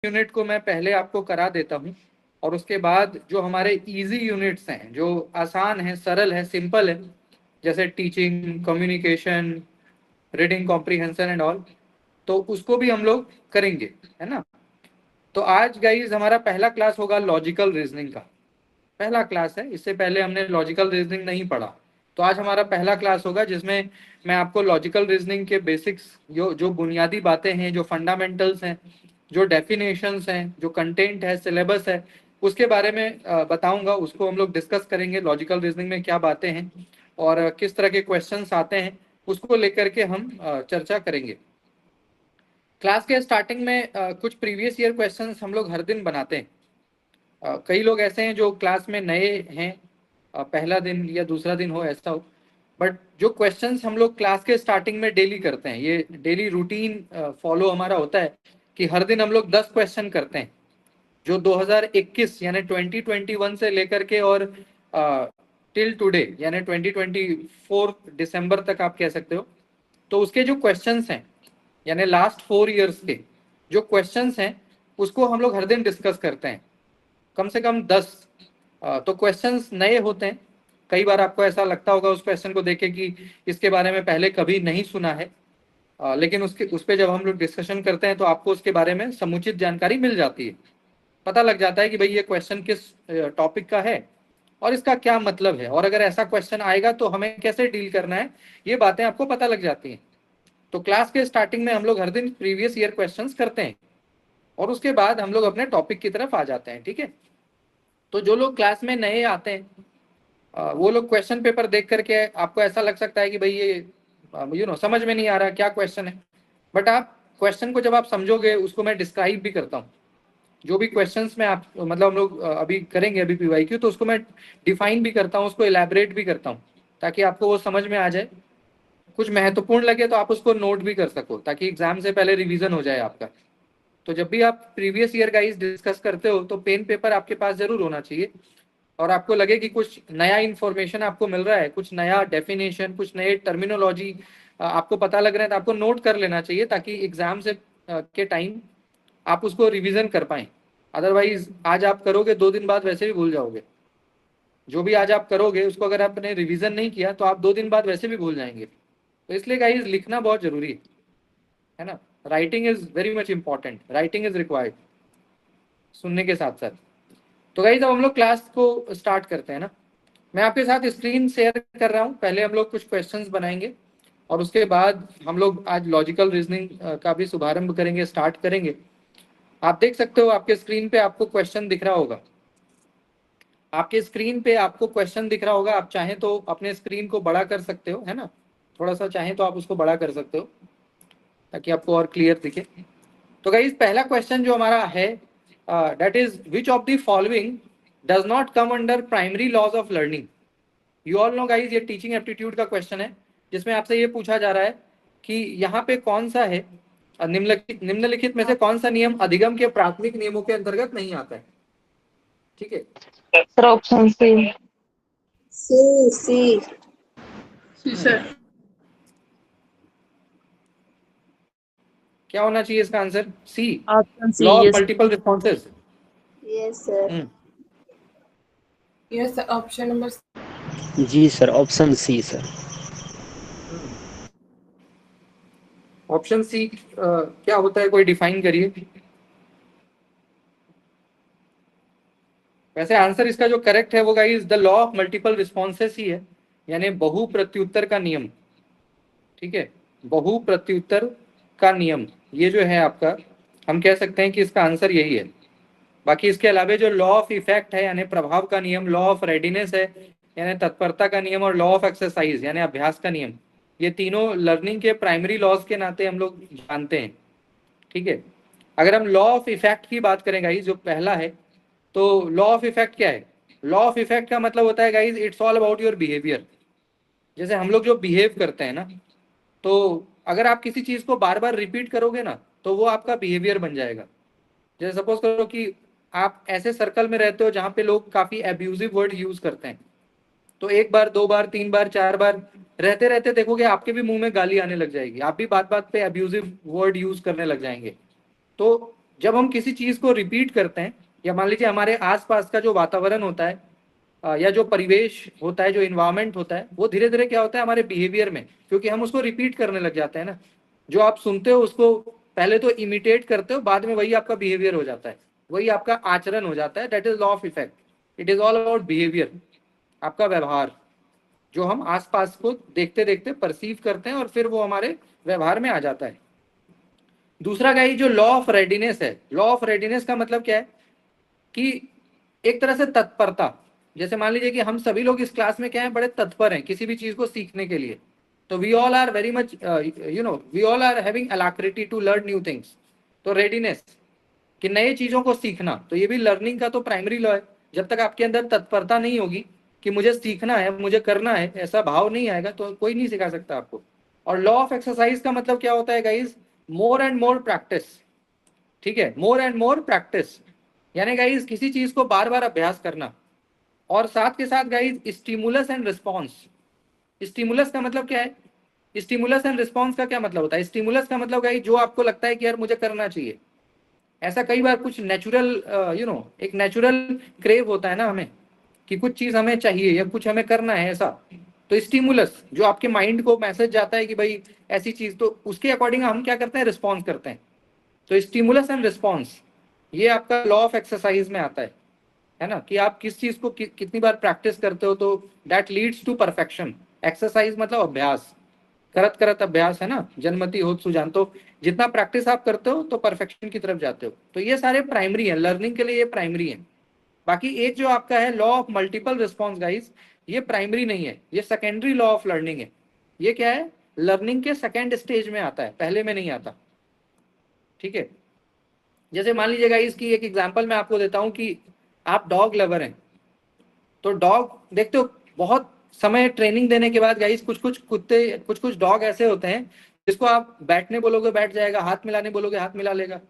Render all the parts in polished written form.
Unit को मैं पहले आपको करा देता हूँ और उसके बाद जो हमारे इजी यूनिट्स हैं, जो आसान हैं, सरल है, सिंपल है, जैसे teaching, communication, reading comprehension and all, तो उसको भी हम लोग करेंगे, है ना। तो आज गाइज हमारा पहला क्लास होगा लॉजिकल रीजनिंग का। पहला क्लास है, इससे पहले हमने लॉजिकल रीजनिंग नहीं पढ़ा। तो आज हमारा पहला क्लास होगा जिसमें मैं आपको लॉजिकल रीजनिंग के बेसिक्स, जो बुनियादी बातें हैं, जो फंडामेंटल्स हैं, जो डेफिनेशंस हैं, जो कंटेंट है, सिलेबस है, उसके बारे में बताऊंगा। उसको हम लोग डिस्कस करेंगे, लॉजिकल रीजनिंग में क्या बातें हैं और किस तरह के क्वेश्चंस आते हैं, उसको लेकर के हम चर्चा करेंगे। क्लास के स्टार्टिंग में कुछ प्रीवियस ईयर क्वेश्चंस हम लोग हर दिन बनाते हैं। कई लोग ऐसे हैं जो क्लास में नए हैं, पहला दिन या दूसरा दिन हो ऐसा हो, बट जो क्वेश्चंस हम लोग क्लास के स्टार्टिंग में डेली करते हैं, ये डेली रूटीन फॉलो हमारा होता है कि हर दिन हम लोग 10 क्वेश्चन करते हैं, जो 2021 यानी 2021 से लेकर के और टिल टुडे यानी 2024 दिसंबर तक आप कह सकते हो। तो उसके जो क्वेश्चंस हैं, यानी लास्ट 4 ईयर्स के जो क्वेश्चंस हैं, उसको हम लोग हर दिन डिस्कस करते हैं, कम से कम 10। तो क्वेश्चंस नए होते हैं। कई बार आपको ऐसा लगता होगा उस क्वेश्चन को देखे कि इसके बारे में पहले कभी नहीं सुना है, लेकिन उस पर जब हम लोग डिस्कशन करते हैं तो आपको उसके बारे में समुचित जानकारी मिल जाती है। पता लग जाता है कि भाई ये क्वेश्चन किस टॉपिक का है और इसका क्या मतलब है, और अगर ऐसा क्वेश्चन आएगा तो हमें कैसे डील करना है, ये बातें आपको पता लग जाती हैं। तो क्लास के स्टार्टिंग में हम लोग हर दिन प्रीवियस ईयर क्वेश्चंस करते हैं और उसके बाद हम लोग अपने टॉपिक की तरफ आ जाते हैं, ठीक है। तो जो लोग क्लास में नए आते हैं, वो लोग क्वेश्चन पेपर देख करके आपको ऐसा लग सकता है कि भाई ये समझ में नहीं आ रहा क्या क्वेश्चन है, बट आप क्वेश्चन को जब आप समझोगे, उसको मैं डिस्क्राइब भी करता हूँ। जो भी क्वेश्चंस में आप मतलब हम लोग अभी करेंगे अभी पीवाईक्यू, तो उसको मैं डिफाइन भी करता हूँ, उसको इलेबरेट भी करता हूँ, ताकि आपको वो समझ में आ जाए। कुछ महत्वपूर्ण लगे तो आप उसको नोट भी कर सको, ताकि एग्जाम से पहले रिवीजन हो जाए आपका। तो जब भी आप प्रीवियस ईयर गाइस डिस्कस करते हो तो पेन पेपर आपके पास जरूर होना चाहिए, और आपको लगे कि कुछ नया इंफॉर्मेशन आपको मिल रहा है, कुछ नया डेफिनेशन, कुछ नए टर्मिनोलॉजी आपको पता लग रहा है, तो आपको नोट कर लेना चाहिए, ताकि एग्जाम से के टाइम आप उसको रिवीजन कर पाए। अदरवाइज आज आप करोगे, 2 दिन बाद वैसे भी भूल जाओगे। जो भी आज आप करोगे उसको अगर आपने रिवीजन नहीं किया तो आप 2 दिन बाद वैसे भी भूल जाएंगे। तो इसलिए गाइज लिखना बहुत जरूरी है ना। Writing is very much important, writing is required सुनने के साथ साथ। तो गाइज अब हम लोग क्लास को स्टार्ट करते हैं ना। मैं आपके साथ स्क्रीन शेयर कर रहा हूँ। पहले हम लोग कुछ क्वेश्चंस बनाएंगे और उसके बाद हम लोग आज लॉजिकल रीजनिंग का भी शुभारंभ करेंगे, स्टार्ट करेंगे। आप देख सकते हो आपके स्क्रीन पे आपको क्वेश्चन दिख रहा होगा, आपके स्क्रीन पे आपको क्वेश्चन दिख रहा होगा। आप चाहें तो अपने स्क्रीन को बड़ा कर सकते हो, है ना, थोड़ा सा चाहें तो आप उसको बड़ा कर सकते हो ताकि आपको और क्लियर दिखे। तो गाइस पहला क्वेश्चन जो हमारा है, that is which of the following does not come under primary laws of learning. You all know guys, ये टीचिंग एप्टीट्यूड का क्वेश्चन है, जिसमें आपसे ये पूछा जा रहा है कि यहाँ पे कौन सा है, निम्नलिखित में से कौन सा नियम अधिगम के प्राथमिक नियमों के अंतर्गत नहीं आता है। ठीक है sir, option C. C C C sir. क्या होना चाहिए इसका answer? C, option C. Law of yes multiple responses. Yes sir. Yes option number जी sir, option C sir. Option C क्या होता है, कोई डिफाइन करिए। वैसे आंसर इसका जो करेक्ट है वो guys the law of multiple responses ही है, यानी बहु प्रत्युत्तर का नियम। ठीक है, बहु प्रत्युत्तर का नियम, ये जो है आपका, हम कह सकते हैं कि इसका आंसर यही है। बाकी इसके अलावा जो लॉ ऑफ इफेक्ट है यानी प्रभाव का नियम, लॉ ऑफ रेडिनेस है यानी तत्परता का नियम, और लॉ ऑफ एक्सरसाइज यानी अभ्यास का नियम, ये तीनों लर्निंग के प्राइमरी लॉज के नाते हम लोग जानते हैं। ठीक है, अगर हम लॉ ऑफ इफेक्ट की बात करें गाइस, जो पहला है, तो लॉ ऑफ इफेक्ट क्या है? लॉ ऑफ इफेक्ट का मतलब होता है guys, it's all about your behaviour. जैसे हम लोग जो बिहेव करते हैं ना, तो अगर आप किसी चीज को बार बार रिपीट करोगे ना, तो वो आपका बिहेवियर बन जाएगा। जैसे सपोज करो कि आप ऐसे सर्कल में रहते हो जहां पे लोग काफी एब्यूजिव वर्ड यूज करते हैं, तो एक बार, दो बार, तीन बार, चार बार रहते रहते देखोगे आपके भी मुंह में गाली आने लग जाएगी, आप भी बात बात पे एब्यूजिव वर्ड यूज करने लग जाएंगे। तो जब हम किसी चीज को रिपीट करते हैं, या मान लीजिए हमारे आसपास का जो वातावरण होता है या जो परिवेश होता है, जो इन्वायरमेंट होता है, वो धीरे धीरे क्या होता है हमारे बिहेवियर में, क्योंकि हम उसको रिपीट करने लग जाते हैं ना। जो आप सुनते हो उसको पहले तो इमिटेट करते हो, बाद में वही आपका बिहेवियर हो जाता है, वही आपका आचरण हो जाता है। That is law of effect. It is all about behaviour, आपका व्यवहार, जो हम आसपास को देखते देखते परसीव करते हैं और फिर वो हमारे व्यवहार में आ जाता है। दूसरा गाइस जो लॉ ऑफ रेडीनेस है, लॉ ऑफ रेडीनेस का मतलब क्या है कि एक तरह से तत्परता। जैसे मान लीजिए कि हम सभी लोग इस क्लास में क्या है, बड़े तत्पर हैं किसी भी चीज को सीखने के लिए। तो we all are very much we all are having alacrity to learn new things. तो रेडीनेस कि नए चीजों को सीखना, तो ये भी लर्निंग का तो प्राइमरी लॉ है। जब तक आपके अंदर तत्परता नहीं होगी कि मुझे सीखना है, मुझे करना है, ऐसा भाव नहीं आएगा, तो कोई नहीं सिखा सकता आपको। और लॉ ऑफ एक्सरसाइज का मतलब क्या होता है guys, more and more practice. ठीक है, मोर एंड मोर प्रैक्टिस, यानी गाइज किसी चीज को बार बार अभ्यास करना। और साथ के साथ guys stimulus and response. Stimulus का मतलब क्या है, स्टिमुलस एंड रिस्पॉन्स का क्या मतलब होता है। स्टिमुलस का मतलब गाइज जो आपको लगता है कि यार मुझे करना चाहिए, ऐसा कई बार कुछ नेचुरल एक नेचुरल क्रेव होता है ना हमें, कि कुछ चीज हमें चाहिए या कुछ हमें करना है ऐसा। तो स्टिमुलस जो आपके माइंड को मैसेज जाता है कि भाई ऐसी चीज, तो उसके अकॉर्डिंग हम क्या करते हैं, रिस्पॉन्स करते हैं। तो स्टिमुलस एंड रिस्पॉन्स ये आपका लॉ ऑफ एक्सरसाइज में आता है ना, कि आप किस चीज को कितनी बार प्रैक्टिस करते हो, तो that leads to perfection. Exercise मतलब अभ्यास, करत करत अभ्यास है ना, जन्मति होत सुजान। तो जितना प्रैक्टिस आप करते हो तो परफेक्शन की तरफ जाते हो। तो ये सारे प्राइमरी है, लर्निंग के लिए ये प्राइमरी है। बाकी एक जो आपका है law of multiple response guys, ये प्राइमरी नहीं है, ये सेकेंडरी लॉ ऑफ लर्निंग है। ये क्या है, लर्निंग के सेकेंड स्टेज में आता है, पहले में नहीं आता। ठीक है, जैसे मान लीजिएगा इसकी एक एग्जांपल मैं आपको देता हूं कि आप डॉग लवर हैं, तो डॉग देखते हो बहुत समय ट्रेनिंग देने के बाद गाइस कुछ कुछ कुत्ते, कुछ कुछ डॉग ऐसे होते हैं जिसको आप बैठने बोलोगे बैठ जाएगा, हाथ मिलाने बोलोगे हाथ मिला लेगा,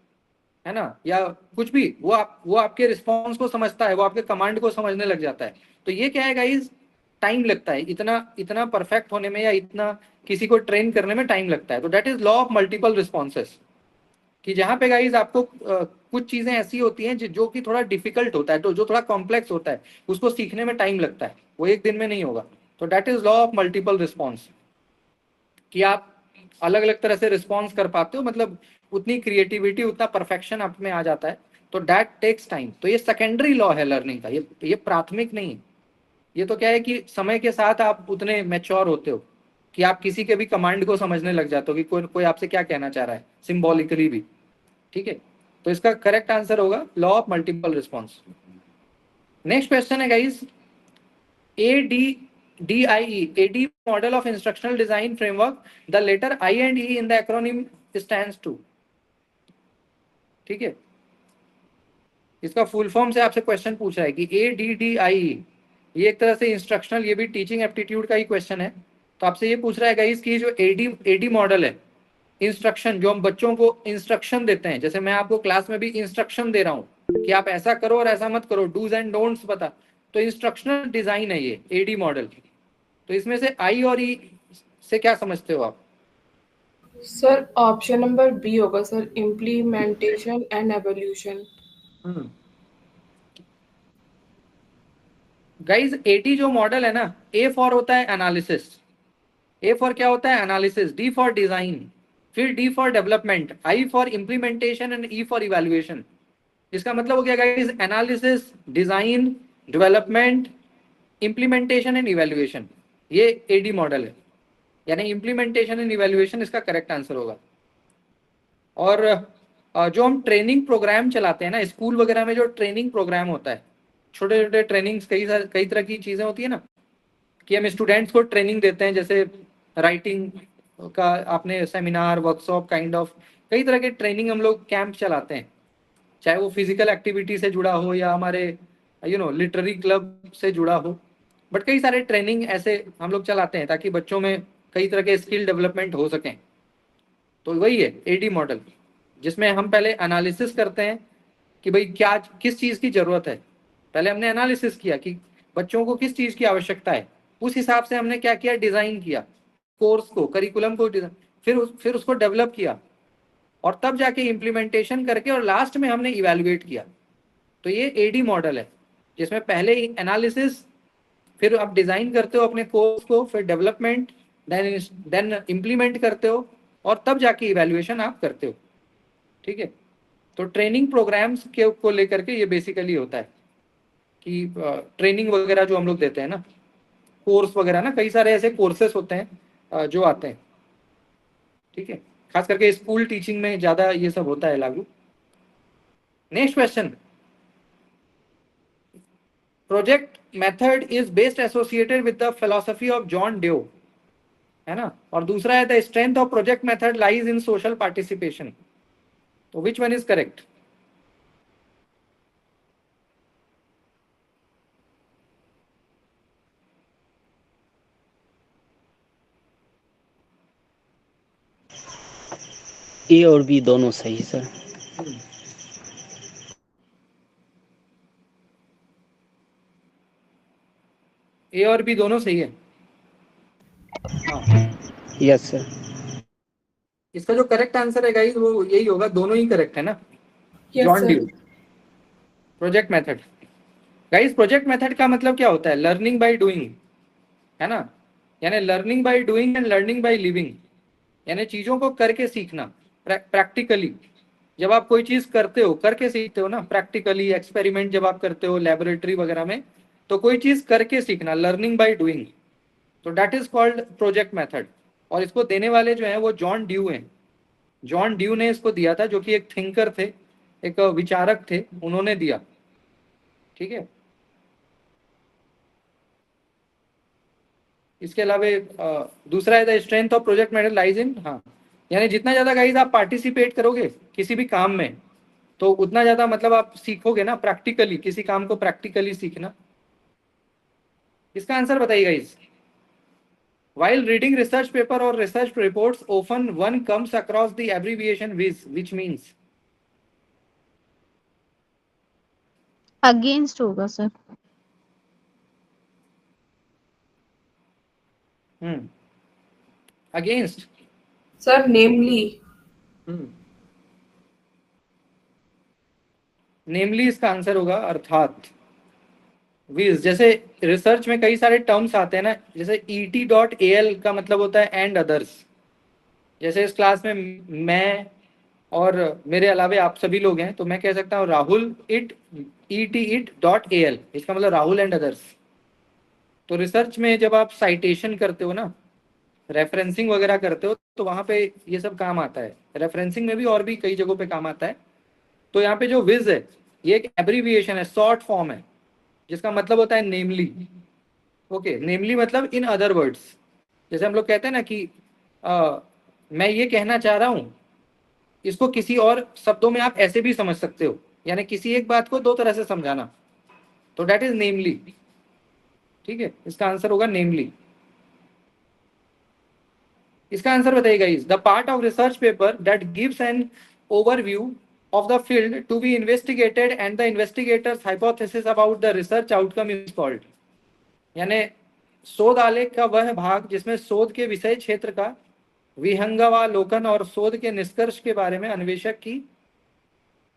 है ना, या कुछ भी वो आपके रिस्पॉन्स को समझता है, वो आपके कमांड को समझने लग जाता है। तो ये क्या है गाइस, टाइम लगता है, इतना इतना परफेक्ट होने में या इतना किसी को ट्रेन करने में टाइम लगता है। तो that is law of multiple responses, कि जहाँ पे गाइज आपको कुछ चीजें ऐसी होती हैं जो कि थोड़ा डिफिकल्ट होता है, तो जो थोड़ा कॉम्प्लेक्स होता है उसको सीखने में टाइम लगता है, वो एक दिन में नहीं होगा। तो that is law of multiple response, कि आप अलग अलग तरह से रिस्पॉन्स कर पाते हो, मतलब उतनी क्रिएटिविटी उतना परफेक्शन आप में आ जाता है। तो दैट टेक्स टाइम। तो ये सेकेंडरी लॉ है लर्निंग का, ये प्राथमिक नहीं है। ये तो क्या है कि समय के साथ आप उतने मैच्योर होते हो कि आप किसी के भी कमांड को समझने लग जाते हो कि कोई आपसे क्या कहना चाह रहा है, सिंबॉलिकली भी। ठीक है, तो इसका करेक्ट आंसर होगा law of multiple response. Next question है guys, ADDIE model of instructional design framework, the letter I and E in the acronym stands to. ठीक है, इसका फुल फॉर्म से आपसे क्वेश्चन पूछ रहा है कि ADDIE, ये एक तरह से इंस्ट्रक्शनल, ये भी टीचिंग एप्टीट्यूड का ही क्वेश्चन है। तो आपसे ये पूछ रहा है गाइस कि जो एडी मॉडल है, इंस्ट्रक्शन जो हम बच्चों को इंस्ट्रक्शन देते हैं, जैसे मैं आपको क्लास में भी इंस्ट्रक्शन दे रहा हूँ कि आप ऐसा करो और ऐसा मत करो, डूज एंड डोंट्स बता, तो इंस्ट्रक्शनल डिजाइन है ये एडी मॉडल। तो इसमें से आई और ई से क्या समझते हो आप? सर ऑप्शन नंबर बी होगा sir, implementation and evolution. Guys ADDIE जो मॉडल है ना, ए फॉर होता है एनालिसिस, ए फॉर क्या होता है एनालिसिस, डी फॉर डिजाइन, फिर D for development, I for implementation and E for evaluation. इसका मतलब हो गया guys analysis, design, development, implementation and evaluation, ये एडी मॉडल है, यानी इंप्लीमेंटेशन एंड इवैल्यूएशन इसका करेक्ट आंसर होगा। और जो हम ट्रेनिंग प्रोग्राम चलाते हैं ना स्कूल वगैरह में, जो ट्रेनिंग प्रोग्राम होता है, छोटे छोटे ट्रेनिंग्स, कई तरह की चीजें होती है ना, कि हम स्टूडेंट्स को ट्रेनिंग देते हैं, जैसे राइटिंग का आपने सेमिनार, वर्कशॉप काइंड ऑफ, कई तरह के ट्रेनिंग हम लोग कैंप चलाते हैं, चाहे वो फिजिकल एक्टिविटी से जुड़ा हो या हमारे लिटरेरी क्लब से जुड़ा हो। बट कई सारे ट्रेनिंग ऐसे हम लोग चलाते हैं ताकि बच्चों में कई तरह के स्किल डेवलपमेंट हो सकें। तो वही है एडी मॉडल, जिसमें हम पहले एनालिसिस करते हैं कि भाई क्या किस चीज़ की ज़रूरत है। पहले हमने एनालिसिस किया कि बच्चों को किस चीज़ की आवश्यकता है, उस हिसाब से हमने क्या किया, डिज़ाइन किया कोर्स को, करिकुलम को डिजाइन, फिर उसको डेवलप किया, और तब जाके इम्प्लीमेंटेशन करके और लास्ट में हमने इवेल्युएट किया। तो ये एडी मॉडल है, जिसमें पहले एनालिसिस, फिर आप डिजाइन करते हो अपने कोर्स को, फिर डेवलपमेंट, देन इम्प्लीमेंट करते हो, और तब जाके इवेल्युएशन आप करते हो। ठीक है, तो ट्रेनिंग प्रोग्राम्स के को लेकर के ये बेसिकली होता है कि ट्रेनिंग वगैरह जो हम लोग देते हैं ना, कोर्स वगैरह ना, कई सारे ऐसे कोर्सेस होते हैं जो आते हैं। ठीक है, खास करके स्कूल टीचिंग में ज्यादा ये सब होता है लागू। Next question, project method is best associated with the philosophy of John due, है ना, और दूसरा है the strength of project method lies in social participation. तो विच वन इज करेक्ट? ए और बी दोनों सही सर। ए और बी दोनों सही है। हाँ, यस सर। इसका जो करेक्ट आंसर है गाइस वो यही होगा, दोनों ही करेक्ट है ना। Yes, John sir. Due, project method. Guys project method का मतलब क्या होता है? लर्निंग बाय डूइंग, है ना, यानी learning by doing and learning by living, यानी चीजों को करके सीखना, प्रैक्टिकली। जब आप कोई चीज करते हो, करके सीखते हो ना, प्रैक्टिकली एक्सपेरिमेंट जब आप करते हो लेबोरेटरी वगैरह में, तो कोई चीज करके सीखना, लर्निंग बाय डूइंग, तो that is called project method. और इसको देने वाले जो हैं वो जॉन ड्यू हैं। जॉन ड्यू ने इसको दिया था, जो कि एक थिंकर थे, एक विचारक थे, उन्होंने दिया। ठीक है, इसके अलावा दूसरा है the strength of project method lies in, हाँ, यानी जितना ज्यादा गाइस आप पार्टिसिपेट करोगे किसी भी काम में, तो उतना ज्यादा मतलब आप सीखोगे ना, प्रैक्टिकली, किसी काम को प्रैक्टिकली सीखना। इसका आंसर बताइए guys. While reading research paper or research reports, often one comes across the abbreviation WIS, which means? Against होगा सर। Against. Sir, namely. नेमली इसका आंसर होगा, अर्थात। विज, जैसे रिसर्च में कई सारे टर्म्स आते हैं ना, जैसे ET.AL का मतलब होता है एंड अदर्स। जैसे इस क्लास में मैं और मेरे अलावे आप सभी लोग हैं, तो मैं कह सकता हूँ राहुल इट, ET.AL, इसका मतलब राहुल एंड अदर्स। तो रिसर्च में जब आप साइटेशन करते हो ना, रेफरेंसिंग वगैरह करते हो, तो वहां पे ये सब काम आता है। रेफरेंसिंग में भी और भी कई जगहों पे काम आता है। तो यहाँ पे जो विज है, ये एक एब्रीविएशन है, शॉर्ट फॉर्म है, जिसका मतलब होता है नेमली। ओके, नेमली मतलब इन अदर वर्ड्स। जैसे हम लोग कहते हैं ना कि मैं ये कहना चाह रहा हूं, इसको किसी और शब्दों में आप ऐसे भी समझ सकते हो, यानी किसी एक बात को दो तरह से समझाना, तो दैट इज नेमली। ठीक है, इसका आंसर होगा नेमली। इसका आंसर बताइएगा is the part of research paper that gives an overview of the field to be investigated and the investigator's hypothesis about the research outcome is called, यानी शोध आलेख का वह भाग जिसमें शोध के विषय क्षेत्र का विहंगावलोकन और शोध के निष्कर्ष के बारे में अन्वेषक की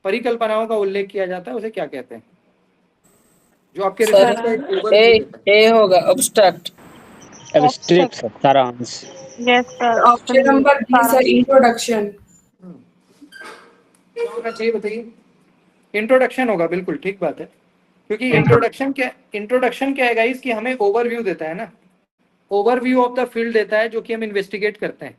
परिकल्पनाओं का उल्लेख किया जाता है, उसे क्या कहते हैं? जो आपके रिसर्च का एक ओवरव्यू ए होगा एब्स्ट्रैक्ट। एब्स्ट्रैक्ट सर, सारांश। Yes sir, Option number B, sir, introduction. चाहिए बताइए। इंट्रोडक्शन होगा, बिल्कुल ठीक बात है, क्योंकि इंट्रोडक्शन क्या है गाइस कि हमें ओवरव्यू देता है ना, ओवरव्यू ऑफ द फील्ड देता है जो कि हम इन्वेस्टिगेट करते हैं।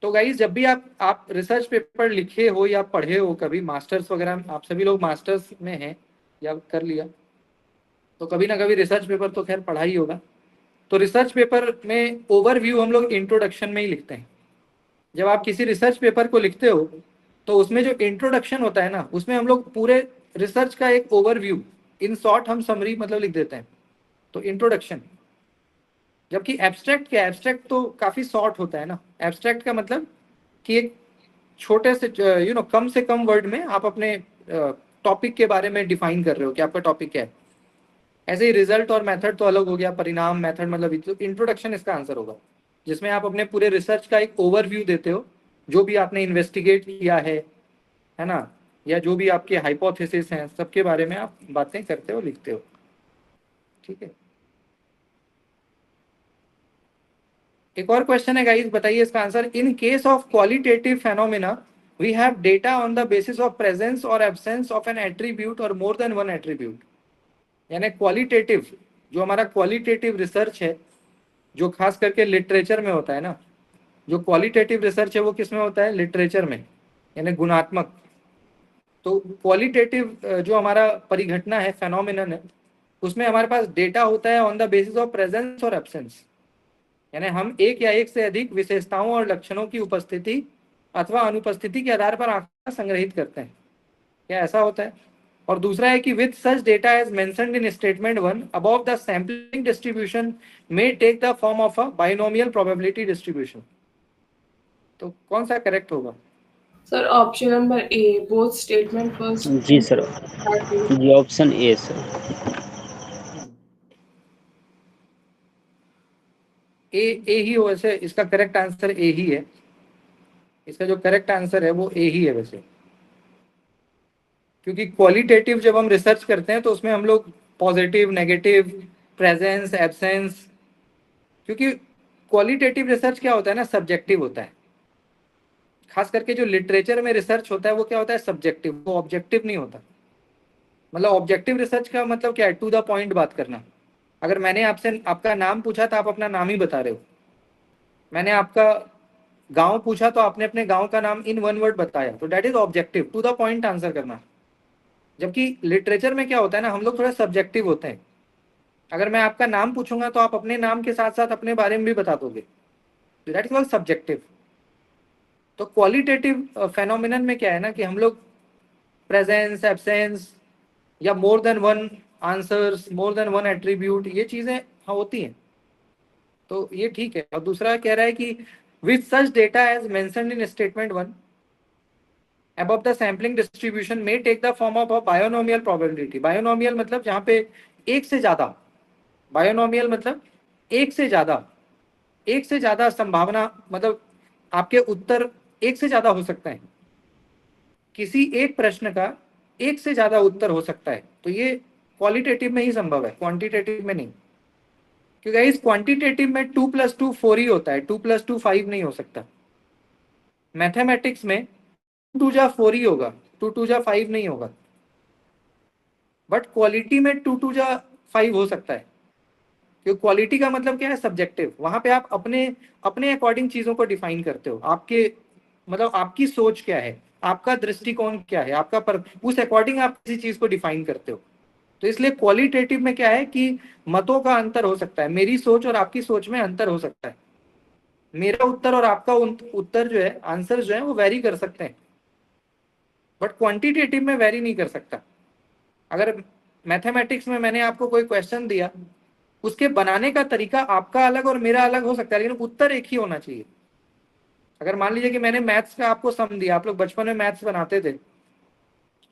तो गाइस जब भी आप रिसर्च पेपर लिखे हो या पढ़े हो कभी, मास्टर्स वगैरह, आप सभी लोग मास्टर्स में हैं या कर लिया, तो कभी ना कभी रिसर्च पेपर तो खैर पढ़ा ही होगा। तो रिसर्च पेपर में ओवरव्यू हम लोग इंट्रोडक्शन में ही लिखते हैं। जब आप किसी रिसर्च पेपर को लिखते हो तो उसमें जो इंट्रोडक्शन होता है ना, उसमें हम लोग पूरे रिसर्च का एक ओवरव्यू, इन शॉर्ट हम समरी मतलब लिख देते हैं, तो इंट्रोडक्शन। जबकि एब्स्ट्रैक्ट क्या है? एब्स्ट्रैक्ट तो काफी शॉर्ट होता है ना। एब्स्ट्रैक्ट का मतलब कि एक छोटे से कम से कम वर्ड में आप अपने टॉपिक के बारे में डिफाइन कर रहे हो कि आपका टॉपिक क्या है। ऐसे ही रिजल्ट और मेथड तो अलग हो गया, परिणाम, मेथड मतलब इंट्रोडक्शन इसका आंसर होगा, जिसमें आप अपने पूरे रिसर्च का एक ओवरव्यू देते हो जो भी आपने इन्वेस्टिगेट किया है ना, या जो भी आपके हाइपोथेसिस हैं, सबके बारे में आप बातें करते हो, लिखते हो। ठीक है, एक और क्वेश्चन है गाइस, बताइए इसका answer. In case of qualitative phenomena we have data on the basis of presence और एब्सेंस ऑफ एन एट्रीब्यूट और मोर देन वन एट्रीब्यूट। यानी क्वालिटेटिव, जो हमारा क्वालिटेटिव रिसर्च है, जो खास करके लिटरेचर में होता है ना, जो क्वालिटेटिव रिसर्च है वो किस में होता है? लिटरेचर में, यानी गुणात्मक। तो क्वालिटेटिव जो हमारा परिघटना है, फेनोमेनन है, उसमें हमारे पास डेटा होता है on the basis of presence और एब्सेंस। यानी हम एक या एक से अधिक विशेषताओं और लक्षणों की उपस्थिति अथवा अनुपस्थिति के आधार पर आंकड़ा संग्रहित करते हैं। क्या ऐसा होता है? और दूसरा है कि with such data as mentioned in statement 1 above the sampling distribution may take the form of a binomial probability distribution. तो कौन सा करेक्ट होगा? Sir option number A, both statement first. जी सर, जी ऑप्शन ए सर। ए ही हो वैसे, इसका करेक्ट आंसर ए ही है। इसका जो करेक्ट आंसर है वो ए ही है वैसे, क्योंकि क्वालिटेटिव जब हम रिसर्च करते हैं तो उसमें हम लोग पॉजिटिव, नेगेटिव, प्रेजेंस, एब्सेंस, क्योंकि क्वालिटेटिव रिसर्च क्या होता है ना, सब्जेक्टिव होता है। खास करके जो लिटरेचर में रिसर्च होता है वो क्या होता है? सब्जेक्टिव, वो ऑब्जेक्टिव नहीं होता। मतलब ऑब्जेक्टिव रिसर्च का मतलब क्या है? टू द पॉइंट बात करना। अगर मैंने आपसे आपका नाम पूछा तो आप अपना नाम ही बता रहे हो। मैंने आपका गांव पूछा तो आपने अपने गांव का नाम इन वन वर्ड बताया, तो that is objective, to the point answer करना। जबकि लिटरेचर में क्या होता है ना, हम लोग थोड़ा सब्जेक्टिव होते हैं। अगर मैं आपका नाम पूछूंगा तो आप अपने नाम के साथ साथ अपने बारे में भी बता दोगे, दैट इज कॉल्ड सब्जेक्टिव। तो क्वालिटेटिव फेनोमेनन में क्या है ना कि हम लोग प्रेजेंस, एब्सेंस या मोर देन वन आंसर्स, मोर देन वन एट्रीब्यूट, ये चीजें होती हैं। तो ये ठीक है। और दूसरा कह रहा है कि with such data as mentioned in statement 1 above the sampling distribution may take the form of a binomial probability। Binomial मतलब जहां पे एक से ज्यादा, बायोनोमियल मतलब एक से ज्यादा संभावना, मतलब आपके उत्तर एक से ज्यादा हो सकते हैं। किसी एक प्रश्न का एक से ज्यादा उत्तर हो सकता है। तो ये क्वालिटेटिव में ही संभव है, क्वांटिटेटिव में नहीं। क्योंकि इस क्वांटिटेटिव में 2 + 2 4 ही होता है, 2 + 2 5 नहीं हो सकता। मैथमेटिक्स में 2 जा 4 ही होगा, 2 जा 5 नहीं होगा। बट क्वालिटी में 2 जा 5 हो सकता है, क्योंकि क्वालिटी का मतलब क्या है? सब्जेक्टिव। वहां पे आप अपने अपने अकॉर्डिंग चीजों को डिफाइन करते हो। आपके मतलब आपकी सोच क्या है, आपका दृष्टिकोण क्या है, आपका उस अकॉर्डिंग आप किसी चीज को डिफाइन करते हो। तो इसलिए क्वालिटेटिव में क्या है कि मतों का अंतर हो सकता है, मेरी सोच और आपकी सोच में अंतर हो सकता है। मेरा उत्तर और आपका उत्तर जो है, आंसर जो है वो वेरी कर सकते हैं, बट क्वांटिटेटिव में वेरी नहीं कर सकता। अगर मैथमेटिक्स में मैंने आपको कोई क्वेश्चन दिया, उसके बनाने का तरीका आपका अलग और मेरा अलग हो सकता है, लेकिन उत्तर एक ही होना चाहिए। अगर मान लीजिए कि मैंने मैथ्स का आपको सम दिया, आप लोग बचपन में मैथ्स बनाते थे,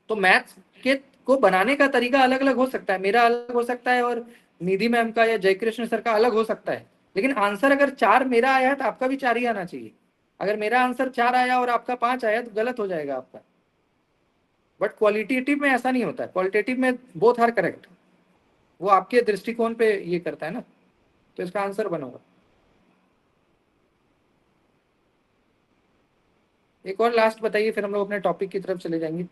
तो मैथ्स के को बनाने का तरीका अलग अलग हो सकता है, मेरा अलग हो सकता है और निधि मैम का या जयकृष्ण सर का अलग हो सकता है। लेकिन आंसर अगर 4 मेरा आया है तो आपका भी 4 ही आना चाहिए। अगर मेरा आंसर 4 आया और आपका 5 आया तो गलत हो जाएगा आपका। बट क्वालिटेटिव में ऐसा नहीं होता है, क्वालिटेटिव में बोथ आर करेक्ट। वो आपके दृष्टिकोण पे ये करता है ना, तो इसका आंसर बनोगा। एक और लास्ट बताइए, फिर हम लोग अपने टॉपिक की तरफ चले जाएंगे।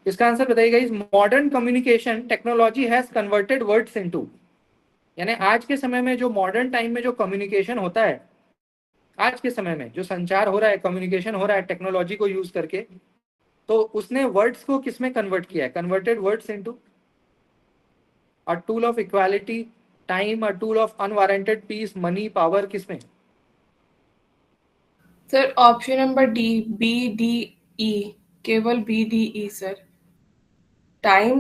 इसका आंसर बताइएगा। इस modern communication technology has converted words into, यानी आज के समय में जो मॉडर्न टाइम में जो कम्युनिकेशन होता है, आज के समय में जो संचार हो रहा है, कम्युनिकेशन हो रहा है टेक्नोलॉजी को यूज करके, तो उसने वर्ड्स को किस में कन्वर्ट किया है? Converted words into a tool of equality, time, a tool of unwarranted peace, money, power, किसमें? Sir option number D, B D E, केवल B D E sir. Time,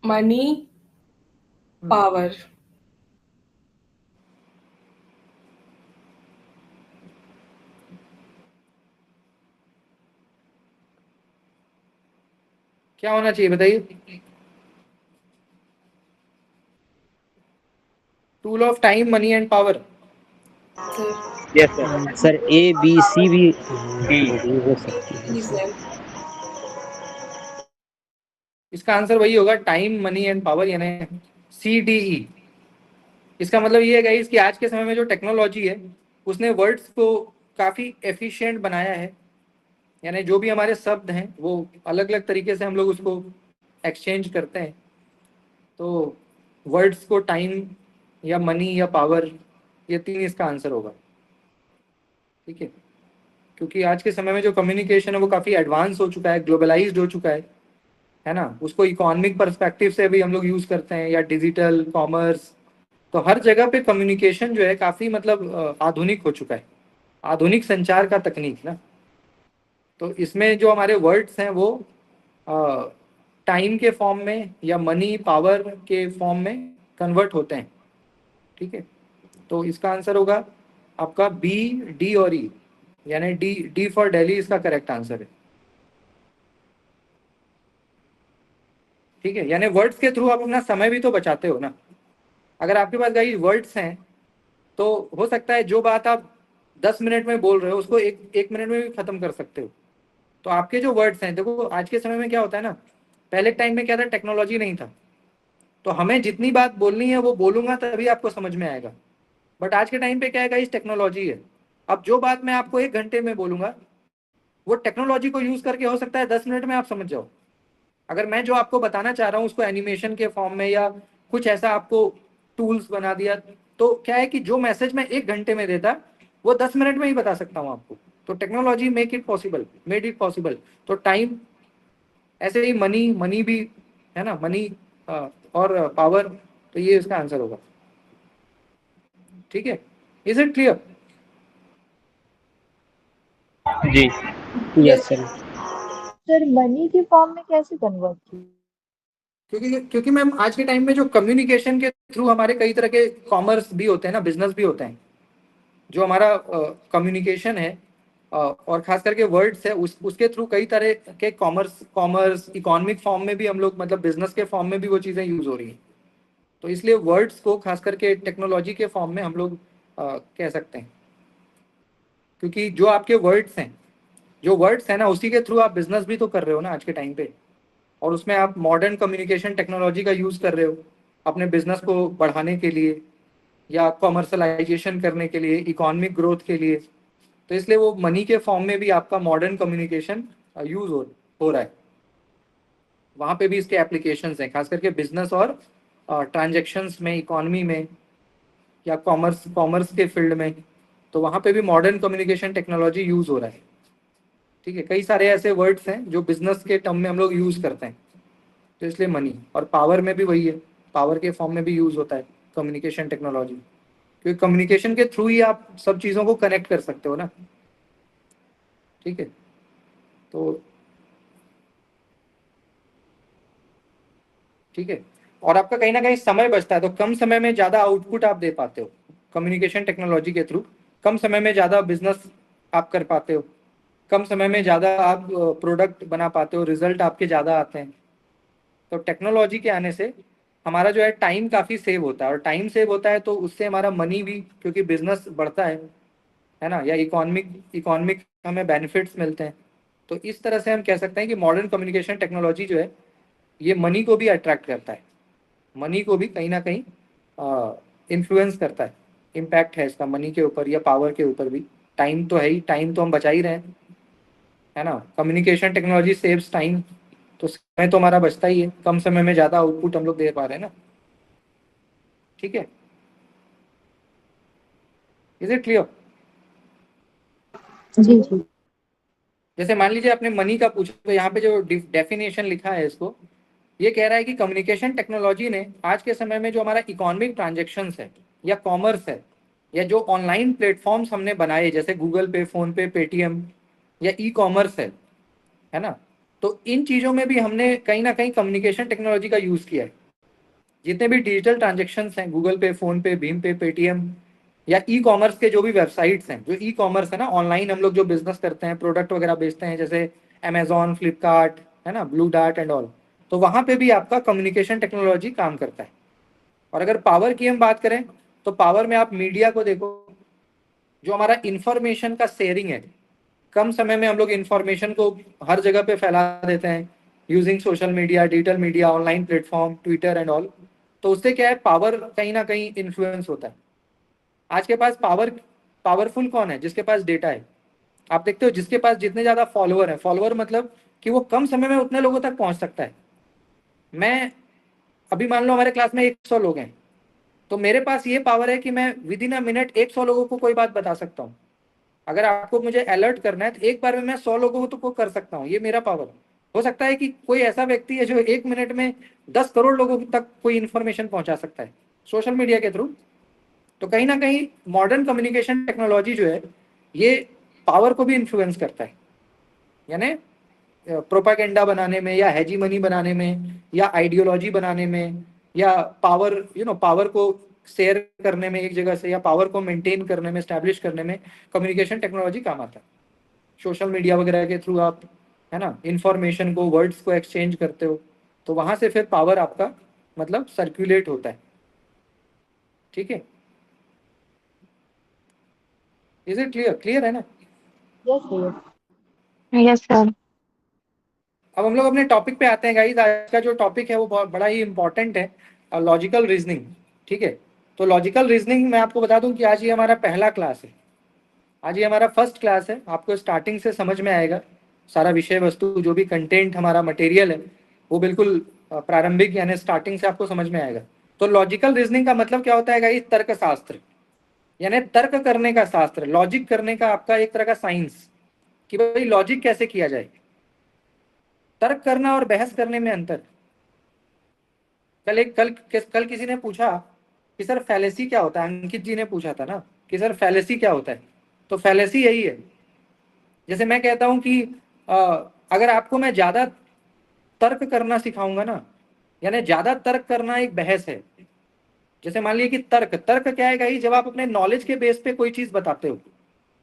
money, power. क्या होना चाहिए बताइए? Tool of time, money and power. Sir. Yes sir. Sir A B C भी हो सकती है। जी सर। इसका आंसर वही होगा, टाइम, मनी एंड पावर, यानी CDE। इसका मतलब ये है गाइस कि आज के समय में जो टेक्नोलॉजी है उसने वर्ड्स को काफ़ी एफिशिएंट बनाया है, यानी जो भी हमारे शब्द हैं वो अलग अलग तरीके से हम लोग उसको एक्सचेंज करते हैं। तो वर्ड्स को टाइम या मनी या पावर, ये तीन इसका आंसर होगा। ठीक है, क्योंकि आज के समय में जो कम्युनिकेशन है वो काफ़ी एडवांस हो चुका है, ग्लोबलाइज्ड हो चुका है ना। उसको इकोनॉमिक पर्सपेक्टिव से भी हम लोग यूज़ करते हैं, या डिजिटल कॉमर्स। तो हर जगह पे कम्युनिकेशन जो है काफ़ी मतलब आधुनिक हो चुका है, आधुनिक संचार का तकनीक ना। तो इसमें जो हमारे वर्ड्स हैं वो टाइम के फॉर्म में या मनी पावर के फॉर्म में कन्वर्ट होते हैं। ठीक है, तो इसका आंसर होगा आपका B, D और E, यानी डी फॉर दिल्ली इसका करेक्ट आंसर है। ठीक है, यानी वर्ड्स के थ्रू आप अपना समय भी तो बचाते हो ना। अगर आपके पास गाइस वर्ड्स हैं तो हो सकता है जो बात आप 10 मिनट में बोल रहे हो उसको एक मिनट में भी खत्म कर सकते हो। तो आपके जो वर्ड्स हैं, देखो आज के समय में क्या होता है ना, पहले टाइम में क्या था, टेक्नोलॉजी नहीं था, तो हमें जितनी बात बोलनी है वो बोलूंगा तभी आपको समझ में आएगा। बट आज के टाइम पे क्या है गाइस, टेक्नोलॉजी है। अब जो बात मैं आपको 1 घंटे में बोलूंगा वो टेक्नोलॉजी को यूज करके हो सकता है 10 मिनट में आप समझ जाओ। अगर मैं जो आपको बताना चाह रहा हूँ उसको एनिमेशन के फॉर्म में या कुछ ऐसा आपको टूल्स बना दिया, तो क्या है कि जो मैसेज मैं 1 घंटे में देता वो 10 मिनट में ही बता सकता हूँ आपको। तो टेक्नोलॉजी मेड इट पॉसिबल। तो टाइम, ऐसे ही मनी, मनी भी है ना, मनी और पावर, तो ये इसका आंसर होगा। ठीक है, इज इट क्लियर? जी यस सर। सर मनी के फॉर्म में कैसे कन्वर्ट किया? क्योंकि मैम आज के टाइम में जो कम्युनिकेशन के थ्रू हमारे कई तरह के कॉमर्स भी होते हैं ना, बिजनेस भी होते हैं। जो हमारा कम्युनिकेशन है और खास करके वर्ड्स है उसके थ्रू कई तरह के कॉमर्स इकोनॉमिक फॉर्म में भी हम लोग, मतलब बिजनेस के फॉर्म में भी वो चीज़ें यूज हो रही हैं। तो इसलिए वर्ड्स को खास करके टेक्नोलॉजी के फॉर्म में हम लोग कह सकते हैं, क्योंकि जो आपके वर्ड्स हैं, जो वर्ड्स हैं ना उसी के थ्रू आप बिजनेस भी तो कर रहे हो ना आज के टाइम पे। और उसमें आप मॉडर्न कम्युनिकेशन टेक्नोलॉजी का यूज़ कर रहे हो अपने बिजनेस को बढ़ाने के लिए या कॉमर्शलाइजेशन करने के लिए, इकोनॉमिक ग्रोथ के लिए। तो इसलिए वो मनी के फॉर्म में भी आपका मॉडर्न कम्युनिकेशन यूज हो रहा है। वहाँ पे भी इसके एप्लीकेशंस हैं, खास करके बिजनेस और ट्रांजेक्शन्स में, इकोनॉमी में, या कॉमर्स के फील्ड में। तो वहाँ पे भी मॉडर्न कम्युनिकेशन टेक्नोलॉजी यूज हो रहा है। ठीक है, कई सारे ऐसे वर्ड्स हैं जो बिजनेस के टर्म में हम लोग यूज करते हैं। तो इसलिए मनी और पावर में भी वही है, पावर के फॉर्म में भी यूज होता है कम्युनिकेशन टेक्नोलॉजी, क्योंकि कम्युनिकेशन के थ्रू ही आप सब चीज़ों को कनेक्ट कर सकते हो ना। ठीक है, तो ठीक है, और आपका कहीं ना कहीं समय बचता है, तो कम समय में ज़्यादा आउटपुट आप दे पाते हो कम्युनिकेशन टेक्नोलॉजी के थ्रू। कम समय में ज़्यादा बिजनेस आप कर पाते हो, कम समय में ज़्यादा आप प्रोडक्ट बना पाते हो, रिजल्ट आपके ज़्यादा आते हैं। तो टेक्नोलॉजी के आने से हमारा जो है टाइम काफ़ी सेव होता है, और टाइम सेव होता है तो उससे हमारा मनी भी, क्योंकि बिजनेस बढ़ता है ना, या इकोनॉमिक हमें बेनिफिट्स मिलते हैं। तो इस तरह से हम कह सकते हैं कि मॉडर्न कम्युनिकेशन टेक्नोलॉजी जो है ये मनी को भी अट्रैक्ट करता है, मनी को भी कहीं ना कहीं इन्फ्लुएंस करता है। इम्पैक्ट है इसका मनी के ऊपर या पावर के ऊपर भी। टाइम तो है ही, टाइम तो हम बचा ही रहे हैं, है ना। कम्युनिकेशन टेक्नोलॉजी सेव्स टाइम, तो समय तो हमारा बचता ही है, कम समय में ज़्यादा आउटपुट हम लोग दे पा रहे हैं ना। ठीक है, इज इट क्लियर? जी जी। जैसे मान लीजिए आपने मनी का पूछा, तो यहाँ पे जो डेफिनेशन लिखा है इसको, ये कह रहा है कि कम्युनिकेशन टेक्नोलॉजी ने आज के समय में जो हमारा इकोनॉमिक ट्रांजेक्शन्स है या कॉमर्स है, या जो ऑनलाइन प्लेटफॉर्म्स हमने बनाए जैसे गूगल पे, फोन पे, पेटीएम, या ई कॉमर्स है ना, तो इन चीज़ों में भी हमने कहीं ना कहीं कम्युनिकेशन टेक्नोलॉजी का यूज़ किया है। जितने भी डिजिटल ट्रांजेक्शन्स हैं, गूगल पे, फोन पे, भीम पे, पेटीएम, या ई कॉमर्स के जो भी वेबसाइट्स हैं, जो ई कॉमर्स है ना, ऑनलाइन हम लोग जो बिजनेस करते हैं, प्रोडक्ट वगैरह बेचते हैं, जैसे अमेजॉन, फ्लिपकार्ट, है ना, ब्लू डार्ट एंड ऑल, तो वहाँ पे भी आपका कम्युनिकेशन टेक्नोलॉजी काम करता है। और अगर पावर की हम बात करें तो पावर में आप मीडिया को देखो, जो हमारा इंफॉर्मेशन का शेयरिंग है, कम समय में हम लोग इंफॉर्मेशन को हर जगह पे फैला देते हैं using social media, digital media, online platform, Twitter and all. तो उससे क्या है, पावर कहीं ना कहीं इन्फ्लुएंस होता है। आज के पास पावरफुल कौन है? जिसके पास डेटा है। आप देखते हो जिसके पास जितने ज्यादा फॉलोअर है, फॉलोअर मतलब कि वो कम समय में उतने लोगों तक पहुंच सकता है। मैं अभी मान लो हमारे क्लास में 100 लोग हैं, तो मेरे पास ये पावर है कि मैं विद इन अ मिनट 100 लोगों को कोई बात बता सकता हूँ। अगर आपको मुझे अलर्ट करना है तो एक बार में मैं 100 लोगों को कर सकता हूँ। ये मेरा पावर है। हो सकता है कि कोई ऐसा व्यक्ति है जो 1 मिनट में 10 करोड़ लोगों तक कोई इंफॉर्मेशन पहुंचा सकता है सोशल मीडिया के थ्रू। तो कहीं ना कहीं मॉडर्न कम्युनिकेशन टेक्नोलॉजी जो है ये पावर को भी इन्फ्लुएंस करता है, यानी प्रोपागेंडा बनाने में, या हेजीमनी बनाने में, या आइडियोलॉजी बनाने में, या पावर पावर को शेयर करने में एक जगह से, या पावर को मेंटेन करने में, स्टैब्लिश करने में कम्युनिकेशन टेक्नोलॉजी काम आता है। सोशल मीडिया वगैरह के थ्रू आप, है ना, इंफॉर्मेशन को, वर्ड्स को एक्सचेंज करते हो, तो वहां से फिर पावर आपका मतलब सर्कुलेट होता है। ठीक है, इज इट क्लियर? क्लियर है ना? यस भैया। Yes sir. अब हम लोग अपने टॉपिक पे आते हैं गाइस। आज का जो टॉपिक है वो बहुत बड़ा ही इंपॉर्टेंट है, लॉजिकल रीजनिंग। ठीक है, तो लॉजिकल रीजनिंग मैं आपको बता दूं कि आज ये हमारा पहला क्लास है। आज ये हमारा फर्स्ट क्लास है। आपको स्टार्टिंग से समझ में आएगा सारा विषय वस्तु, जो भी कंटेंट हमारा मटेरियल है वो बिल्कुल प्रारंभिक यानी स्टार्टिंग से आपको समझ में आएगा। तो लॉजिकल रीजनिंग का मतलब क्या होता है गाइस? तर्क शास्त्र, यानी तर्क करने का शास्त्र, लॉजिक करने का आपका एक तरह का साइंस, कि भाई लॉजिक कैसे किया जाए। तर्क करना और बहस करने में अंतर। कल किसी ने पूछा कि सर फैलेसी क्या होता है? अंकित जी ने पूछा था ना कि सर फैलेसी क्या होता है। तो फैलेसी यही है, जैसे मैं कहता हूं कि अगर आपको मैं ज्यादा तर्क करना सिखाऊंगा ना, यानी ज्यादा तर्क करना एक बहस है। जैसे मान लीजिए कि तर्क तर्क क्या है गाइस? जब आप अपने नॉलेज के बेस पे कोई चीज बताते हो।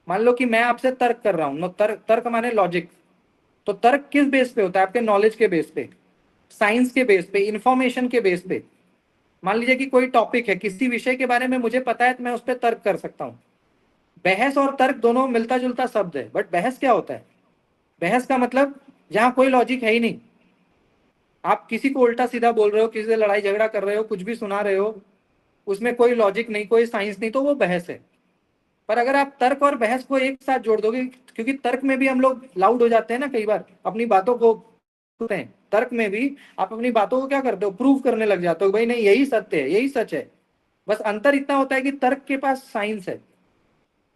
मान लो कि मैं आपसे तर्क कर रहा हूं, नो तर्क, तर्क माने लॉजिक। तो तर्क किस बेस पे होता है? आपके नॉलेज के बेस पे, साइंस के बेस पे, इंफॉर्मेशन के बेस पे। मान लीजिए कि कोई टॉपिक है, किसी विषय के बारे में मुझे पता है तो मैं उस पर तर्क कर सकता हूँ। बहस और तर्क दोनों मिलता जुलता शब्द है, बट बहस क्या होता है? बहस का मतलब जहां कोई लॉजिक है ही नहीं, आप किसी को उल्टा सीधा बोल रहे हो, किसी से लड़ाई झगड़ा कर रहे हो, कुछ भी सुना रहे हो, उसमें कोई लॉजिक नहीं, कोई साइंस नहीं, तो वो बहस है। पर अगर आप तर्क और बहस को एक साथ जोड़ दोगे, क्योंकि तर्क में भी हम लोग लाउड हो जाते हैं ना, कई बार अपनी बातों को हैं, तर्क में भी आप अपनी बातों को क्या करते हो? प्रूव करने लग जाते हो, भाई नहीं यही सत्य है, यही सच है। बस अंतर इतना होता है कि तर्क के पास साइंस है,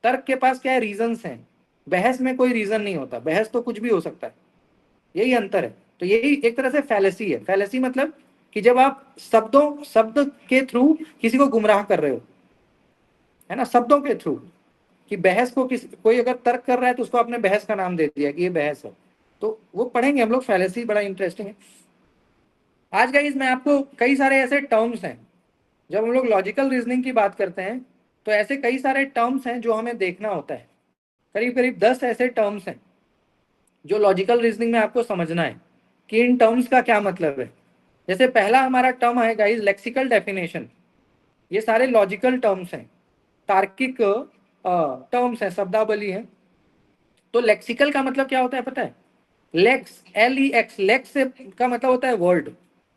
तर्क के पास क्या है? रीजंस हैं। बहस में कोई रीजन नहीं होता, बहस तो कुछ भी हो सकता है। यही अंतर है। तो यही एक तरह से फैलेसी है। फैलेसी मतलब कि जब आप शब्द के थ्रू किसी को गुमराह कर रहे हो, है ना, शब्दों के थ्रू। कि बहस को कोई अगर तर्क कर रहा है तो उसको आपने बहस का नाम दे दिया कि ये बहस है। तो वो पढ़ेंगे हम लोग, फैलेसी बड़ा इंटरेस्टिंग है। आज गाइस मैं आपको कई सारे ऐसे टर्म्स हैं, जब हम लोग लॉजिकल रीजनिंग की बात करते हैं तो ऐसे कई सारे टर्म्स हैं जो हमें देखना होता है। करीब करीब 10 ऐसे टर्म्स हैं जो लॉजिकल रीजनिंग में आपको समझना है कि इन टर्म्स का क्या मतलब है। जैसे पहला हमारा टर्म है गाइस लेक्सिकल डेफिनेशन। ये सारे लॉजिकल टर्म्स हैं, तार्किक टर्म्स हैं, शब्दावली है। तो लेक्सिकल का मतलब क्या होता है पता है? लेक्स, LEX, लेक्स से का मतलब होता है वर्ड।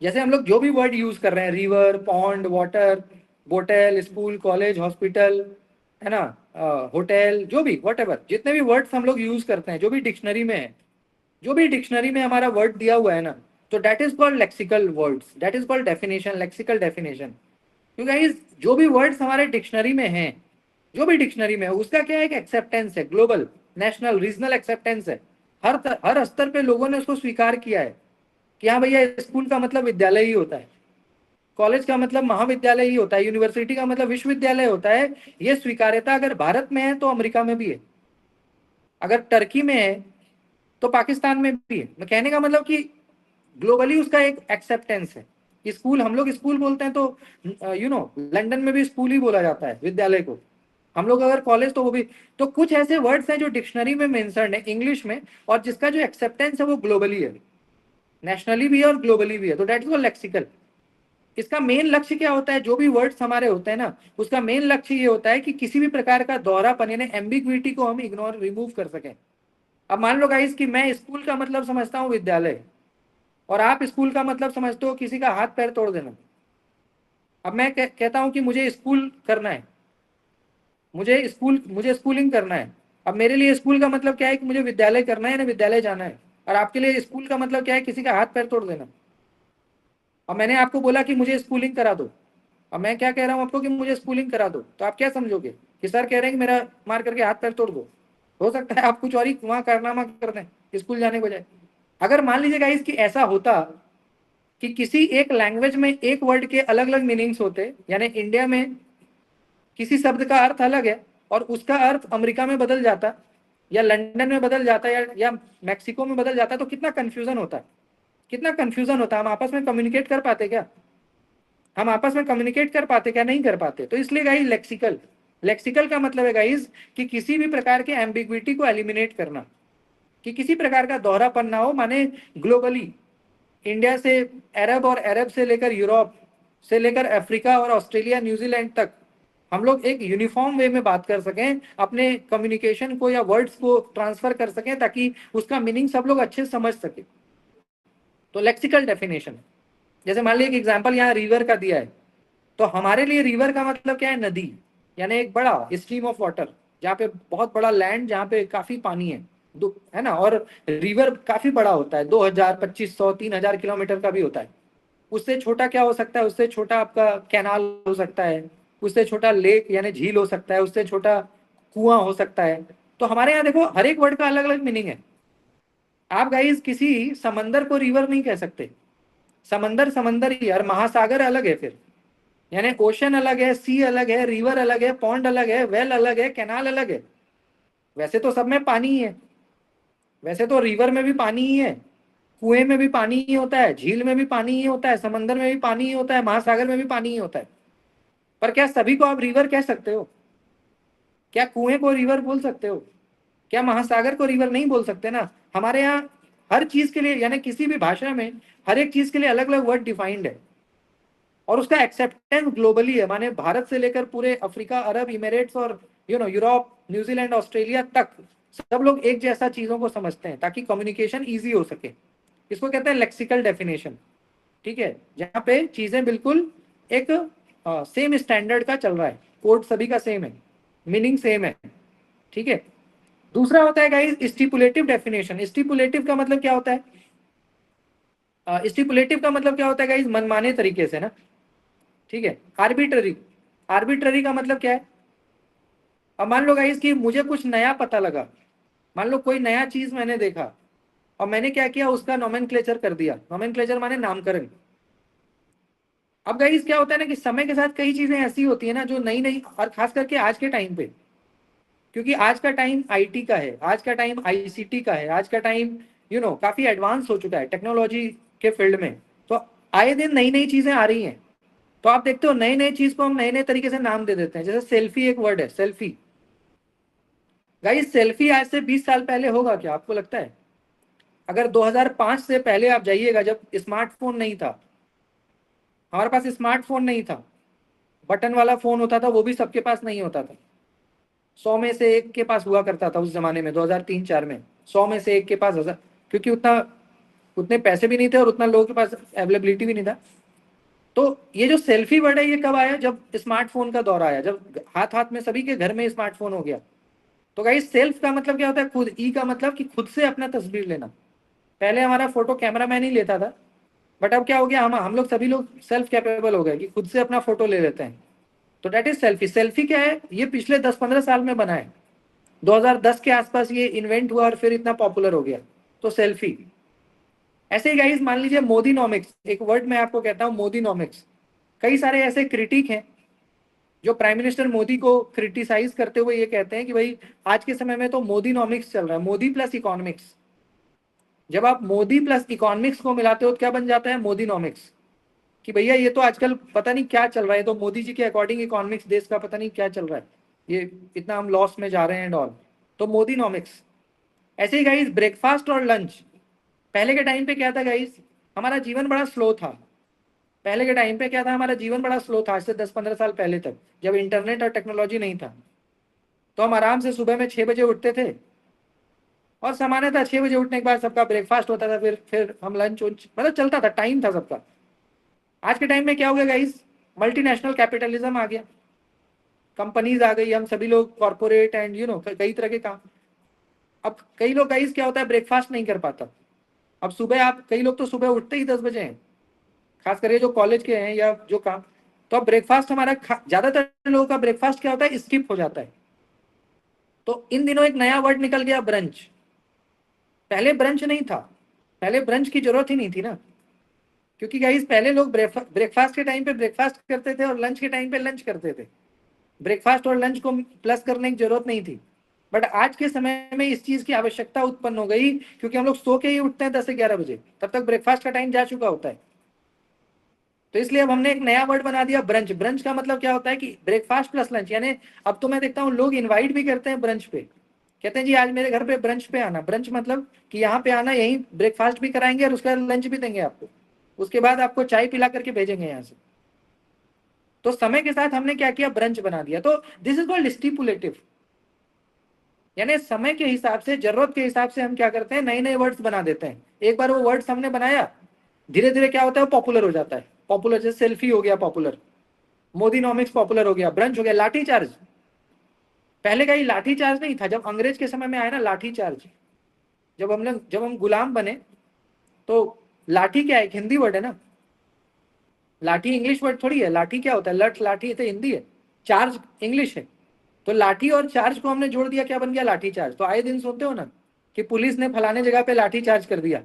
जैसे हम लोग जो भी वर्ड यूज कर रहे हैं, river, pond, water, bottle, school, college, hospital, है ना, होटल, जो भी वॉट जितने भी वर्ड्स हम लोग यूज करते हैं, जो भी डिक्शनरी में है, जो भी डिक्शनरी में हमारा वर्ड दिया हुआ है ना, तो that is called lexical words, that is called definition, lexical definition. क्योंकि गाइस जो भी वर्ड्स हमारे डिक्शनरी में हैं, जो भी डिक्शनरी में है, उसका क्या है? एक एक्सेप्टेंस है, ग्लोबल, नेशनल, रीजनल एक्सेप्टेंस है। हर स्तर पे लोगों ने उसको स्वीकार किया है कि हाँ भैया स्कूल का मतलब विद्यालय ही होता है, कॉलेज का मतलब महाविद्यालय ही होता है, यूनिवर्सिटी का मतलब विश्वविद्यालय होता है। ये स्वीकार्यता अगर भारत में है तो अमेरिका में भी है, अगर टर्की में है तो पाकिस्तान में भी है। मैं कहने का मतलब कि ग्लोबली उसका एक एक्सेप्टेंस है। स्कूल, हम लोग स्कूल बोलते हैं तो लंदन में भी स्कूल ही बोला जाता है विद्यालय को। हम लोग अगर कॉलेज तो वो भी। तो कुछ ऐसे वर्ड्स हैं जो डिक्शनरी में मेंशन्ड है इंग्लिश में, और जिसका जो एक्सेप्टेंस है वो ग्लोबली है, नेशनली भी है और ग्लोबली भी है, तो दैट इज कॉल्ड लेक्सिकल। इसका मेन लक्ष्य क्या होता है, जो भी वर्ड्स हमारे होते हैं ना, उसका मेन लक्ष्य ये होता है कि किसी भी प्रकार का दोहरापन यानी एम्बिग्विटी को हम इग्नोर रिमूव कर सकें। अब मान लो गाइस कि मैं स्कूल का मतलब समझता हूँ विद्यालय, और आप स्कूल का मतलब समझते हो किसी का हाथ पैर तोड़ देना। अब मैं कहता हूँ कि मुझे स्कूल करना है, मुझे स्कूलिंग करना है। अब मेरे लिए स्कूल का मतलब क्या है कि मुझे विद्यालय करना है ना, विद्यालय जाना है। और आपके लिए स्कूल का मतलब क्या है, किसी का हाथ पैर तोड़ देना। और मैंने आपको बोला कि मुझे स्कूलिंग करा दो, अब मैं क्या कह रहा हूँ आपको कि मुझे स्कूलिंग करा दो, तो आप क्या समझोगे कि सर कह रहे हैं कि मेरा मार करके हाथ पैर तोड़ दो। हो सकता है आप कुछ और ही वहां कारनामा कर दें स्कूल जाने को जाए। अगर मान लीजिए गाइस कि ऐसा होता कि किसी एक लैंग्वेज में एक वर्ड के अलग अलग मीनिंग्स होते, यानी इंडिया में किसी शब्द का अर्थ अलग है और उसका अर्थ अमेरिका में बदल जाता, या लंदन में बदल जाता, या मैक्सिको में बदल जाता, तो कितना कंफ्यूजन होता है, कितना कंफ्यूजन होता है। हम आपस में कम्युनिकेट कर पाते क्या, हम आपस में कम्युनिकेट कर पाते क्या, नहीं कर पाते। तो इसलिए गाइस लेक्सिकल, लेक्सिकल का मतलब है गाइस कि किसी भी प्रकार के एम्बिग्विटी को एलिमिनेट करना, कि किसी प्रकार का दोहरापन ना हो। माने ग्लोबली इंडिया से अरब और अरब से लेकर यूरोप से लेकर अफ्रीका और ऑस्ट्रेलिया न्यूजीलैंड तक हम लोग एक यूनिफॉर्म वे में बात कर सकें, अपने कम्युनिकेशन को या वर्ड्स को ट्रांसफर कर सकें, ताकि उसका मीनिंग सब लोग अच्छे से समझ सके। तो लेक्सिकल डेफिनेशन, जैसे मान लीजिए एक एग्जांपल यहाँ रिवर का दिया है, तो हमारे लिए रिवर का मतलब क्या है, नदी, यानी एक बड़ा स्ट्रीम ऑफ वाटर, जहाँ पे बहुत बड़ा लैंड, जहाँ पे काफी पानी है ना। और रिवर काफी बड़ा होता है, 2000 2500 3000 किलोमीटर का भी होता है। उससे छोटा क्या हो सकता है, उससे छोटा आपका कैनाल हो सकता है, उससे छोटा लेक यानी झील हो सकता है, उससे छोटा कुआं हो सकता है। तो हमारे यहाँ देखो हर एक वर्ड का अलग अलग मीनिंग है। आप गाइस किसी समंदर को रिवर नहीं कह सकते, समंदर समंदर ही, और महासागर अलग है फिर, यानी ओशन अलग है, सी अलग है, रिवर अलग है, पॉन्ड अलग है, वेल अलग है, कैनाल अलग है। वैसे तो सब में पानी ही है, वैसे तो रिवर में भी पानी ही है, कुएं में भी पानी ही होता है, झील में भी पानी ही होता है, समंदर में भी पानी ही होता है, महासागर में भी पानी ही होता है। पर क्या सभी को आप रिवर कह सकते हो, क्या कुएं को रिवर बोल सकते हो, क्या महासागर को रिवर नहीं बोल सकते ना। हमारे यहाँ हर चीज के लिए, यानी किसी भी भाषा में हर एक चीज के लिए अलग अलग वर्ड डिफाइंड है, और उसका एक्सेप्टेंस ग्लोबली है। माने भारत से लेकर पूरे अफ्रीका, अरब इमिरेट्स और यूरोप, न्यूजीलैंड, ऑस्ट्रेलिया तक सब लोग एक जैसा चीजों को समझते हैं, ताकि कम्युनिकेशन ईजी हो सके। इसको कहते हैं लेक्सिकल डेफिनेशन, ठीक है, जहाँ पे चीजें बिल्कुल एक सेम स्टैंडर्ड का चल रहा है, कोड सभी का सेम है, मीनिंग सेम है, ठीक है। दूसरा होता है गाइस स्टिपुलेटिव डेफिनेशन। स्टिपुलेटिव का मतलब क्या होता है, स्टिपुलेटिव का मतलब क्या होता है गाइस, मनमाने तरीके से ना, ठीक है। आर्बिट्ररी, आर्बिट्ररी का मतलब क्या है, अब मान लो गाइस कि मुझे कुछ नया पता लगा, मान लो कोई नया चीज मैंने देखा, और मैंने क्या किया, उसका नोमेनक्लेचर कर दिया। नोमेनक्लेचर माने नामकरण। अब गाइस क्या होता है ना कि समय के साथ कई चीजें ऐसी होती है ना जो नई नई, और खास करके आज के टाइम पे, क्योंकि आज का टाइम आईटी का है, आज का टाइम आईसीटी का है, आज का टाइम काफी एडवांस हो चुका है टेक्नोलॉजी के फील्ड में। तो आए दिन नई नई चीजें आ रही हैं, तो आप देखते हो नए नए चीज को हम नए नए तरीके से नाम दे देते हैं। जैसे सेल्फी एक वर्ड है, सेल्फी। गाइस सेल्फी आज से 20 साल पहले होगा क्या, आपको लगता है? अगर 2005 से पहले आप जाइएगा, जब स्मार्टफोन नहीं था, हमारे पास स्मार्टफोन नहीं था, बटन वाला फोन होता था, वो भी सबके पास नहीं होता था, 100 में से एक के पास हुआ करता था उस जमाने में, 2003-4 में 100 में से एक के पास 1000, क्योंकि उतने पैसे भी नहीं थे और उतना लोगों के पास अवेलेबिलिटी भी नहीं था। तो ये जो सेल्फी वर्ड है ये कब आया, जब स्मार्टफोन का दौर आया, जब हाथ हाथ में सभी के घर में स्मार्टफोन हो गया। तो गाइस सेल्फ का मतलब क्या होता है, खुद। ई का मतलब कि खुद से अपना तस्वीर लेना। पहले हमारा फोटो कैमरामैन ही लेता था, बट अब क्या हो गया, हम लोग सभी लोग सेल्फ कैपेबल हो गए कि खुद से अपना फोटो ले लेते हैं। तो डेट इज सेल्फी। सेल्फी क्या है, ये पिछले 10-15 साल में बना है, 2010 के आसपास ये इन्वेंट हुआ और फिर इतना पॉपुलर हो गया। तो सेल्फी। ऐसे ही गाइस मान लीजिए मोदीनॉमिक्स, एक वर्ड मैं आपको कहता हूँ, मोदीनॉमिक्स। कई सारे ऐसे क्रिटिक हैं जो प्राइम मिनिस्टर मोदी को क्रिटिसाइज करते हुए ये कहते हैं कि भाई आज के समय में तो मोदीनॉमिक्स चल रहा है, मोदी प्लस इकोनॉमिक्स। जब आप मोदी प्लस इकोनॉमिक्स को मिलाते हो तो क्या बन जाता है, मोदीनॉमिक्स। कि भैया ये तो आजकल पता नहीं क्या चल रहा है, तो मोदी जी के अकॉर्डिंग इकोनॉमिक्स देश का पता नहीं क्या चल रहा है, ये इतना हम लॉस में जा रहे हैं एंड ऑल। तो मोदीनॉमिक्स। ऐसे ही गाइस ब्रेकफास्ट और लंच। पहले के टाइम पे क्या था गाइस, हमारा जीवन बड़ा स्लो था, पहले के टाइम पे क्या था, हमारा जीवन बड़ा स्लो था, आज से 10-15 साल पहले तक, जब इंटरनेट और टेक्नोलॉजी नहीं था। तो हम आराम से सुबह में 6 बजे उठते थे, और सामान्य था 6 बजे उठने के बाद सबका ब्रेकफास्ट होता था, फिर हम लंच मतलब चलता था, टाइम था सबका। आज के टाइम में क्या हो गया गाइस, मल्टीनेशनल कैपिटलिज्म आ गया, कंपनीज आ गई, हम सभी लोग कॉर्पोरेट एंड कई तरह के काम। अब कई लोग गाइस क्या होता है, ब्रेकफास्ट नहीं कर पाता। अब सुबह आप, कई लोग तो सुबह उठते ही 10 बजे हैं, खास करके जो कॉलेज के हैं या जो काम। तो अब ब्रेकफास्ट हमारा, ज्यादातर लोगों का ब्रेकफास्ट क्या होता है, स्किप हो जाता है। तो इन दिनों एक नया वर्ड निकल गया, ब्रंच। पहले ब्रंच नहीं था, पहले ब्रंच की जरूरत ही नहीं थी ना, क्योंकि गाइस पहले लोग ब्रेकफास्ट के टाइम पे ब्रेकफास्ट करते थे और लंच के टाइम पे लंच करते थे। ब्रेकफास्ट और लंच को प्लस करने की जरूरत नहीं थी। बट आज के समय में इस चीज की आवश्यकता उत्पन्न हो गई, क्योंकि हम लोग सो के ही उठते हैं 10 से 11 बजे, तब तक ब्रेकफास्ट का टाइम जा चुका होता है। तो इसलिए अब हमने एक नया वर्ड बना दिया, ब्रंच। ब्रंच का मतलब क्या होता है कि ब्रेकफास्ट प्लस लंच, यानी अब तो मैं देखता हूँ लोग इनवाइट भी करते हैं ब्रंच पे, कहते हैं जी आज मेरे घर पे ब्रंच पे आना। ब्रंच मतलब कि यहाँ पे आना, यहीं ब्रेकफास्ट भी कराएंगे और उसके बाद लंच भी देंगे आपको, उसके बाद आपको चाय पिला करके भेजेंगे यहाँ से। तो समय के साथ हमने क्या किया, ब्रंच बना दिया। तो दिस इज कॉल्ड स्टिपुलेटिव, यानी समय के हिसाब से, जरूरत के हिसाब से हम क्या करते हैं, नए नए वर्ड्स बना देते हैं। एक बार वो वर्ड्स हमने बनाया, धीरे धीरे क्या होता है, वो पॉपुलर हो जाता है। पॉपुलर, जैसे सेल्फी हो गया पॉपुलर, मोदीनॉमिक्स पॉपुलर हो गया, ब्रंच हो गया, लाठी चार्ज। पहले का ही लाठी चार्ज नहीं था, जब अंग्रेज के समय में आया ना लाठी चार्ज, जब हम गुलाम बने, तो लाठी क्या है, एक हिंदी वर्ड है ना, लाठी इंग्लिश वर्ड थोड़ी है। लाठी क्या होता है, लठ लाठी तो हिंदी है, चार्ज इंग्लिश है। तो लाठी और चार्ज को हमने जोड़ दिया, क्या बन गया, लाठी चार्ज। तो आए दिन सुनते हो ना कि पुलिस ने फलाने जगह पे लाठी चार्ज कर दिया,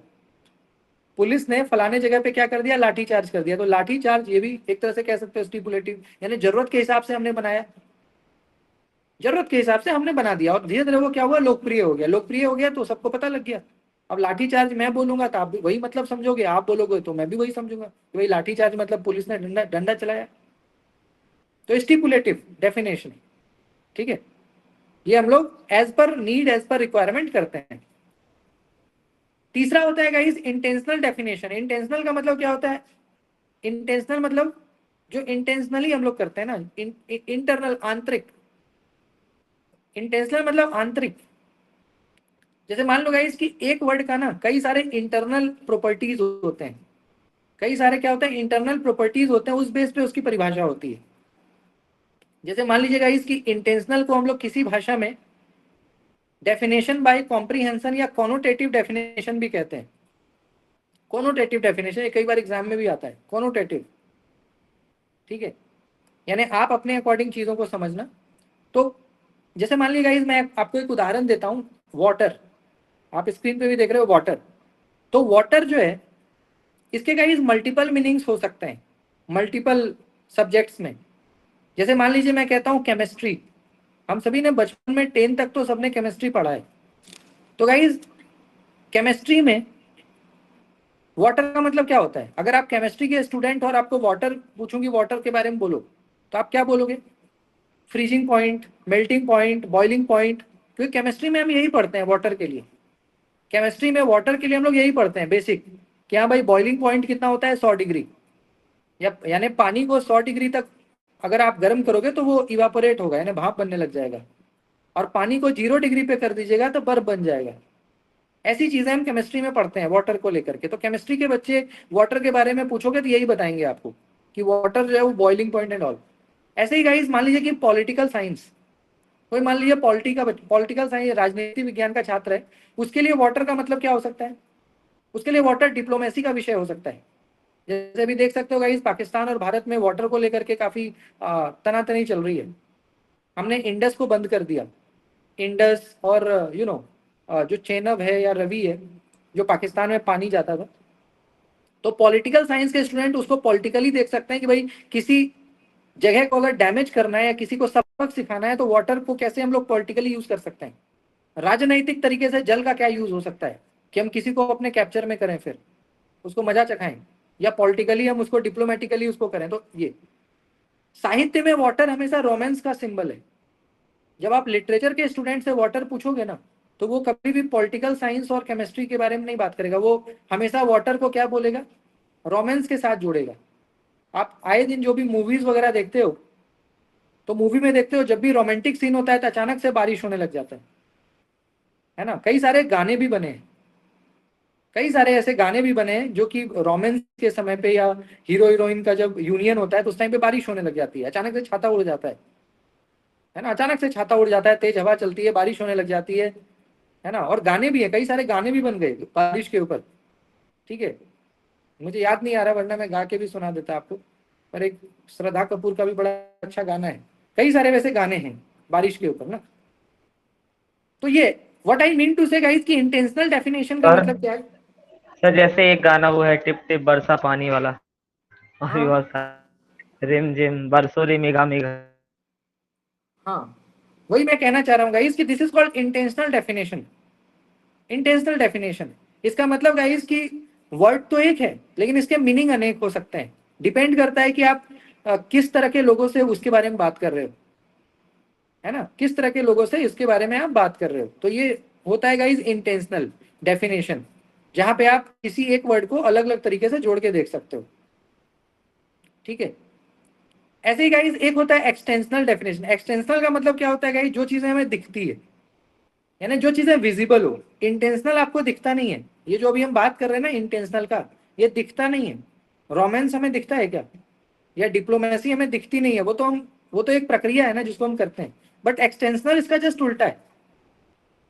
पुलिस ने फलाने जगह पे क्या कर दिया, लाठी चार्ज कर दिया। तो लाठी चार्ज ये भी एक तरह से कह सकते हो स्टिपुलेटिव, यानी जरूरत के हिसाब से हमने बनाया, जरूरत के हिसाब से हमने बना दिया, और धीरे धीरे वो क्या हुआ, लोकप्रिय हो गया। लोकप्रिय हो गया तो सबको पता लग गया। अब लाठी चार्ज मैं बोलूंगा तो आप भी वही मतलब समझोगे, आप बोलोगे तो मैं भी वही समझूंगा कि भाई लाठी चार्ज मतलब पुलिस ने डंडा डंडा चलाया। तो स्टिपुलेटिव डेफिनेशन, ठीक है, ये हम लोग as per need, as per requirement करते हैं। तीसरा होता है गाइस इंटेंशनल डेफिनेशन। इंटेंशनल का मतलब क्या होता है, इंटेंशनल मतलब जो इंटेंशनली हम लोग करते हैं ना, इंटरनल, आंतरिक। इंटेंशनल मतलब आंतरिक। जैसे मान लो गाइस कि एक वर्ड का ना कई सारे इंटरनल प्रॉपर्टीज होते हैं, कई सारे क्या होते हैं, इंटरनल प्रॉपर्टीज होते हैं, उस बेस पे उसकी परिभाषा होती है। जैसे मान लीजिए गाइस कि इंटेंशनल को हम लोग किसी भाषा में डेफिनेशन बाय कॉम्प्रीहेंशन या कॉनोटेटिव डेफिनेशन भी कहते हैं। कॉनोटेटिव डेफिनेशन ये कई बार एग्जाम में भी आता है, कॉनोटेटिव, ठीक है, यानी आप अपने अकॉर्डिंग चीजों को समझना। तो जैसे मान लीजिए गाइस मैं आपको एक उदाहरण देता हूं, वाटर, आप स्क्रीन पे भी देख रहे हो वाटर। तो वाटर जो है, इसके गाइस मल्टीपल मीनिंग्स हो सकते हैं, मल्टीपल सब्जेक्ट्स में। जैसे मान लीजिए मैं कहता हूं केमिस्ट्री, हम सभी ने बचपन में 10 तक तो सबने केमिस्ट्री पढ़ा है। तो गाइस केमिस्ट्री में वाटर का मतलब क्या होता है, अगर आप केमिस्ट्री के स्टूडेंट और आपको वाटर पूछूंगी, वाटर के बारे में बोलो, तो आप क्या बोलोगे, freezing point, melting point, boiling point. क्योंकि केमिस्ट्री में हम यही पढ़ते हैं वाटर के लिए, केमिस्ट्री में वाटर के लिए हम लोग यही पढ़ते हैं बेसिक, कि हाँ भाई बॉइलिंग पॉइंट कितना होता है, 100 डिग्री, या यानी पानी को 100 डिग्री तक अगर आप गर्म करोगे तो वो इवापोरेट होगा, यानी भाप बनने लग जाएगा, और पानी को 0 डिग्री पे कर दीजिएगा तो बर्फ बन जाएगा। ऐसी चीजें हम केमिस्ट्री में पढ़ते हैं वाटर को लेकर के। तो केमिस्ट्री के बच्चे वाटर के बारे में पूछोगे तो यही बताएंगे आपको कि वाटर जो है वो बॉइलिंग पॉइंट एंड ऑल। ऐसे ही गाइस मान लीजिए कि पॉलिटिकल साइंस, कोई मान लीजिए पॉलिटिकल साइंस राजनीति विज्ञान का छात्र है, उसके लिए वाटर का मतलब क्या हो सकता है, उसके लिए वाटर डिप्लोमेसी का विषय हो सकता है। जैसे अभी देख सकते हो गाइस पाकिस्तान और भारत में वाटर को लेकर के काफी तनातनी चल रही है। हमने इंडस को बंद कर दिया, इंडस और जो चेनाब है या रवि है, जो पाकिस्तान में पानी जाता था। तो पॉलिटिकल साइंस के स्टूडेंट उसको पॉलिटिकली देख सकते हैं कि भाई किसी जगह को अगर डैमेज करना है या किसी को सबक सिखाना है तो वाटर को कैसे हम लोग पॉलिटिकली यूज कर सकते हैं। राजनैतिक तरीके से जल का क्या यूज हो सकता है कि हम किसी को अपने कैप्चर में करें, फिर उसको मजा चखाएं, या पॉलिटिकली हम उसको डिप्लोमेटिकली उसको करें। तो ये साहित्य में वाटर हमेशा रोमांस का सिंबल है। जब आप लिटरेचर के स्टूडेंट से वाटर पूछोगे ना, तो वो कभी भी पॉलिटिकल साइंस और केमिस्ट्री के बारे में नहीं बात करेगा, वो हमेशा वाटर को क्या बोलेगा, रोमांस के साथ जोड़ेगा। आप आए दिन जो भी मूवीज वगैरह देखते हो, तो मूवी में देखते हो जब भी रोमांटिक सीन होता है तो अचानक से बारिश होने लग जाता है ना। कई सारे गाने भी बने हैं, कई सारे ऐसे गाने भी बने हैं जो कि रोमांस के समय पे या हीरो हीरोइन का जब यूनियन होता है तो उस टाइम पे बारिश होने लग जाती है, अचानक से छाता उड़ जाता है ना, अचानक से छाता उड़ जाता है, तेज हवा चलती है, बारिश होने लग जाती है ना। और गाने भी है, कई सारे गाने भी बन गए बारिश के ऊपर। ठीक है, मुझे याद नहीं आ रहा वरना मैं गा के भी सुना देता आपको, पर एक श्रद्धा कपूर का भी बड़ा अच्छा गाना है, कई सारे वैसे गाने हैं बारिश के ऊपर ना। तो ये व्हाट आई मीन टू से गाइस की इंटेंशनल डेफिनेशन का सर मतलब क्या है। सर जैसे एक गाना वो है टिप टिप बरसा पानी वाला, और भी हाँ बहुत सारा, रिम झिम बरसो रे मेघा मेघा। हाँ, वही मैं कहना चाह रहा हूँ गाइस कि this is called intentional definition. Intentional definition, इसका मतलब गाइस कि वर्ड तो एक है लेकिन इसके मीनिंग अनेक हो सकते हैं, डिपेंड करता है कि आप किस तरह के लोगों से उसके बारे में बात कर रहे हो, है ना, किस तरह के लोगों से इसके बारे में आप बात कर रहे हो। तो ये होता है गाइस इंटेंशनल डेफिनेशन, जहां पे आप किसी एक वर्ड को अलग अलग तरीके से जोड़ के देख सकते हो। ठीक है, ऐसे ही गाइस एक होता है एक्सटेंशनल डेफिनेशन। एक्सटेंशनल का मतलब क्या होता है गाइस, जो चीजें हमें दिखती है, यानी जो चीजें विजिबल हो। इंटेंशनल आपको दिखता नहीं है, ये जो अभी हम बात कर रहे हैं ना इंटेंशनल का, ये दिखता नहीं है। रोमांस हमें दिखता है क्या, या डिप्लोमेसी हमें दिखती नहीं है, वो तो एक प्रक्रिया है ना जिसको हम करते हैं। बट एक्सटेंशनल इसका जस्ट उल्टा है।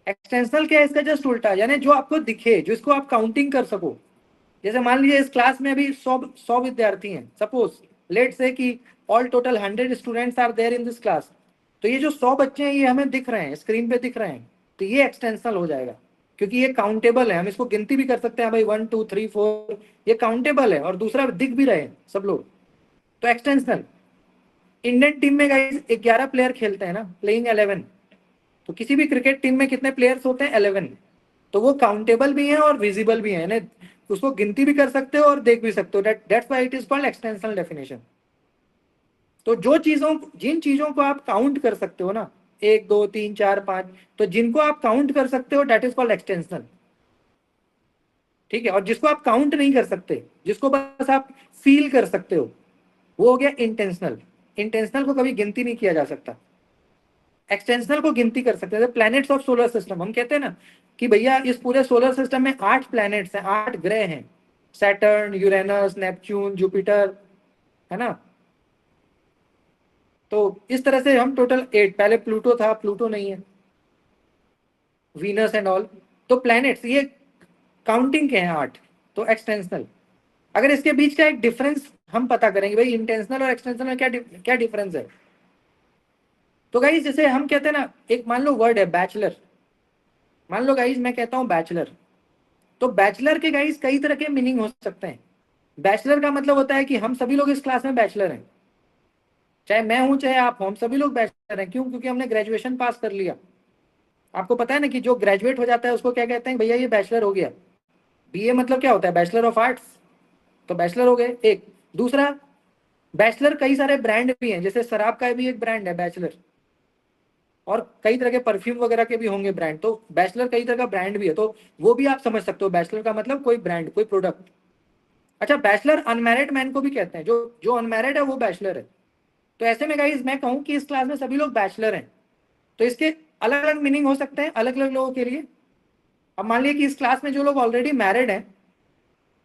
एक्सटेंशनल क्या है, इसका जस्ट उल्टा, यानी जो आपको दिखे, जिसको आप काउंटिंग कर सको। जैसे मान लीजिए इस क्लास में अभी 100 विद्यार्थी हैं, सपोज लेट से कि all total 100 students are there in this class. तो ये जो 100 बच्चे हैं ये हमें दिख रहे हैं, स्क्रीन पे दिख रहे हैं, तो ये एक्सटेंशनल हो जाएगा, क्योंकि ये काउंटेबल है, हम इसको गिनती भी कर सकते हैं भाई 1 2 3 4, ये काउंटेबल है और दूसरा दिख भी रहे हैं सब लोग, तो एक्सटेंशनल। इंडियन टीम में गाइस 11 प्लेयर खेलते हैं ना, प्लेइंग 11। तो किसी भी क्रिकेट टीम में कितने प्लेयर्स होते हैं, 11। तो वो काउंटेबल भी है और विजिबल भी है, यानी उसको गिनती भी कर सकते हो और देख भी सकते हो। That's why it is called extensional definition. तो जिन चीजों को आप काउंट कर सकते हो ना, 1 2 3 4 5, तो जिनको आप काउंट कर सकते हो दैट इज कॉल्ड एक्सटेंशनल। ठीक है, और जिसको आप काउंट नहीं कर सकते, जिसको बस आप फील कर सकते हो, वो हो गया इंटेंशनल। इंटेंशनल को कभी गिनती नहीं किया जा सकता, एक्सटेंशनल को गिनती कर सकते हैं। प्लैनेट्स ऑफ सोलर सिस्टम, हम कहते हैं ना कि भैया इस पूरे सोलर सिस्टम में 8 प्लैनेट्स हैं, 8 ग्रह हैं, सैटर्न, यूरेनस, नेपच्यून, जुपिटर, है ना। तो इस तरह से हम टोटल 8, पहले प्लूटो था, प्लूटो नहीं है, वीनस एंड ऑल। तो प्लैनेट्स ये काउंटिंग के हैं 8, तो एक्सटेंशनल। अगर इसके बीच का एक डिफरेंस हम पता करेंगे भाई इंटेंशनल और एक्सटेंशनल में क्या डिफरेंस है, तो गाइस जैसे हम कहते हैं ना, एक मान लो वर्ड है बैचलर, मान लो गाइस मैं कहता हूं बैचलर, तो बैचलर के गाइस कई तरह के मीनिंग हो सकते हैं। बैचलर का मतलब होता है कि हम सभी लोग इस क्लास में बैचलर हैं, चाहे मैं हूं चाहे आप हो, हम सभी लोग बैचलर हैं। क्यों? क्योंकि हमने ग्रेजुएशन पास कर लिया। आपको पता है ना कि जो ग्रेजुएट हो जाता है उसको क्या कहते हैं, भैया ये बैचलर हो गया। बीए मतलब क्या होता है, बैचलर ऑफ आर्ट्स, तो बैचलर हो गए एक। दूसरा, बैचलर कई सारे ब्रांड भी हैं, जैसे शराब का भी एक ब्रांड है बैचलर, और कई तरह के परफ्यूम वगैरह के भी होंगे ब्रांड, तो बैचलर कई तरह का ब्रांड भी है, तो वो भी आप समझ सकते हो, बैचलर का मतलब कोई ब्रांड, कोई प्रोडक्ट। अच्छा, बैचलर अनमैरिड मैन को भी कहते हैं, जो जो अनमैरिड है वो बैचलर है। तो ऐसे में गाइस मैं कहूँ कि इस क्लास में सभी लोग बैचलर हैं, तो इसके अलग अलग मीनिंग हो सकते हैं अलग अलग लोगों के लिए। अब मान लीजिए कि इस क्लास में जो लोग ऑलरेडी मैरिड हैं,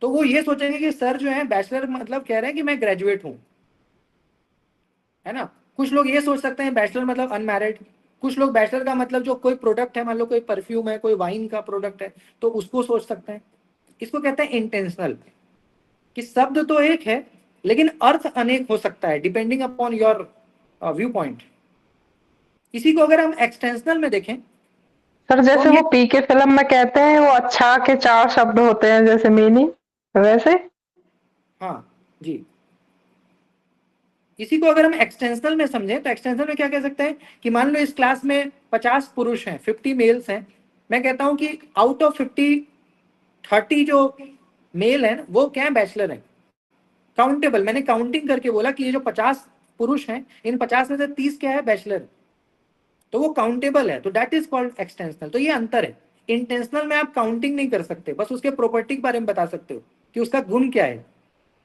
तो वो ये सोचेंगे कि सर जो है बैचलर मतलब कह रहे हैं कि मैं ग्रेजुएट हूँ, है ना। कुछ लोग ये सोच सकते हैं बैचलर मतलब अनमैरिड, कुछ लोग बैचलर का मतलब जो कोई प्रोडक्ट है, मान लो कोई परफ्यूम है, कोई वाइन का प्रोडक्ट है, तो उसको सोच सकते हैं। इसको कहते हैं इंटेंशनल, कि शब्द तो एक है लेकिन अर्थ अनेक हो सकता है depending upon your view point. इसी को अगर हम एक्सटेंशनल में देखें सर तो जैसे हम ये, वो पी के फिल्म में कहते हैं वो अच्छा के 4 शब्द होते हैं जैसे मीनिंग, वैसे। हाँ जी, इसी को अगर हम एक्सटेंशनल में समझें तो एक्सटेंशनल में क्या कह सकते हैं कि मान लो इस क्लास में 50 पुरुष हैं, 50 मेल्स हैं, मैं कहता हूं कि आउट ऑफ 50 30 जो मेल है वो क्या है, बैचलर है, काउंटेबल। मैंने काउंटिंग करके बोला कि ये जो 50 पुरुष हैं इन 50 में से 30 क्या है, बैचलर, तो वो काउंटेबल है, तो दैट इज कॉल्ड एक्सटेंशनल। तो ये अंतर है, इंटेंशनल में आप काउंटिंग नहीं कर सकते, बस उसके प्रॉपर्टी के बारे में बता सकते हो कि उसका गुण क्या है,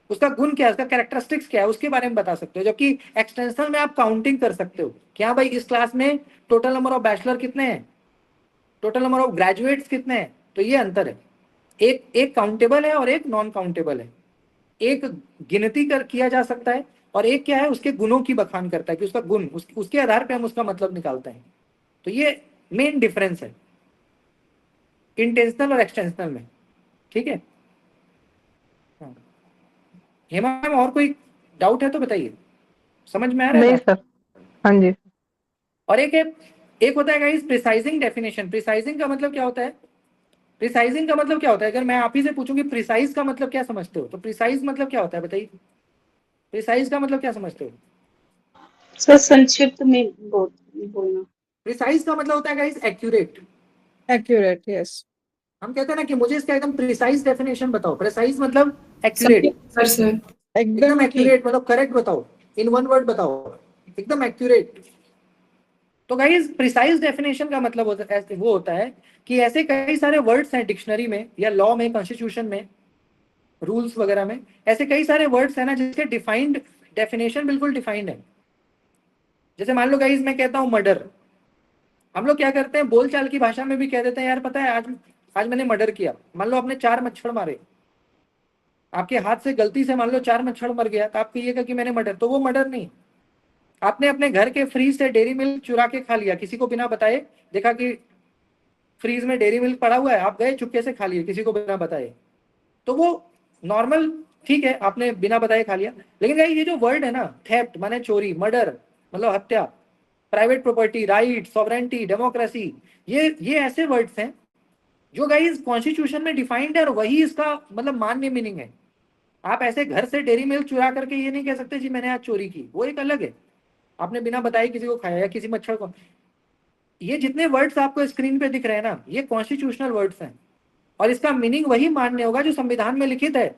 उसका गुण क्या है, उसका कैरेक्टरिस्टिक्स क्या है, उसके बारे में बता सकते हो। जबकि एक्सटेंशनल में आप काउंटिंग कर सकते हो कि हाँ भाई इस क्लास में टोटल नंबर ऑफ बैचलर कितने हैं, टोटल नंबर ऑफ ग्रेजुएट्स कितने हैं। तो ये अंतर है, एक काउंटेबल है और एक नॉन काउंटेबल है। एक गिनती कर किया जा सकता है और एक क्या है, उसके गुणों की बखान करता है कि उसका गुण, उसके आधार पे हम उसका मतलब निकालते हैं। तो ये मेन डिफरेंस है इंटेंशनल और एक्सटेंशनल में। ठीक है। हाँ। हेमा मैम और कोई डाउट है तो बताइए, समझ में आ रहा है नहीं बात? सर। हाँ जी। और एक होता है गाइस प्रिसाइजिंग डेफिनेशन। प्रिसाइजिंग का मतलब क्या होता है? प्रिसाइजिंग का मतलब क्या होता है? अगर मैं आप ही से पूछूं कि प्रिसाइज का मतलब क्या समझते हो, तो प्रिसाइज मतलब क्या होता है बताइए। प्रिसाइज का मतलब क्या समझते हो? सर संक्षिप्त में बोलना। प्रिसाइज का मतलब होता है गाइस एक्यूरेट। Accurate, yes. हम कहते हैं ना कि मुझे इसका एकदम प्रिसाइज डेफिनेशन बताओ। प्रिसाइज मतलब सर एक्यूरेट, सर एकदम एकदम ठीक. एक्यूरेट मतलब करेक्ट बताओ, इन वन वर्ड बताओ, एकदम एक्यूरेट। तो गाइस प्रिसाइज डेफिनेशन का मतलब वो होता है कि ऐसे कई सारे वर्ड्स हैं डिक्शनरी में या लॉ में, कॉन्स्टिट्यूशन में, रूल्स वगैरह में, ऐसे कई सारे वर्ड्स हैं ना जिसके डिफाइंड डेफिनेशन बिल्कुल डिफाइंड है। जैसे मान लो गाइस मैं कहता हूं मर्डर, हम लोग क्या करते हैं बोलचाल की भाषा में भी कह देते हैं यार पता है आज मैंने मर्डर किया। मान लो आपने 4 मच्छर मारे, आपके हाथ से गलती से मान लो 4 मच्छर मर गया, तो आप कहिएगा कि मैंने मर्डर, तो वो मर्डर नहीं। आपने अपने घर के फ्रीज से डेयरी मिल्क चुरा के खा लिया किसी को बिना बताए, देखा कि फ्रीज में डेयरी मिल्क पड़ा हुआ है, आप गए चुपके से खा लिए किसी को बिना बताए, तो वो नॉर्मल, ठीक है आपने बिना बताए खा लिया। लेकिन गाइस ये जो वर्ड है ना, थेफ्ट माने चोरी, मर्डर मतलब हत्या, private property, right, sovereignty, democracy, ये ऐसे वर्ड्स हैं जो गाइस कॉन्स्टिट्यूशन में डिफाइंड है और वही इसका मतलब मान्य मीनिंग है। आप ऐसे घर से डेयरी मिल्क चुरा करके ये नहीं कह सकते जी मैंने आज चोरी की, वो एक अलग है, आपने बिना बताए किसी को खाया या किसी मच्छर को। ये जितने वर्ड्स आपको स्क्रीन पे दिख रहे हैं ना, ये कॉन्स्टिट्यूशनल वर्ड्स हैं और इसका मीनिंग वही मान्य होगा जो संविधान में लिखित है।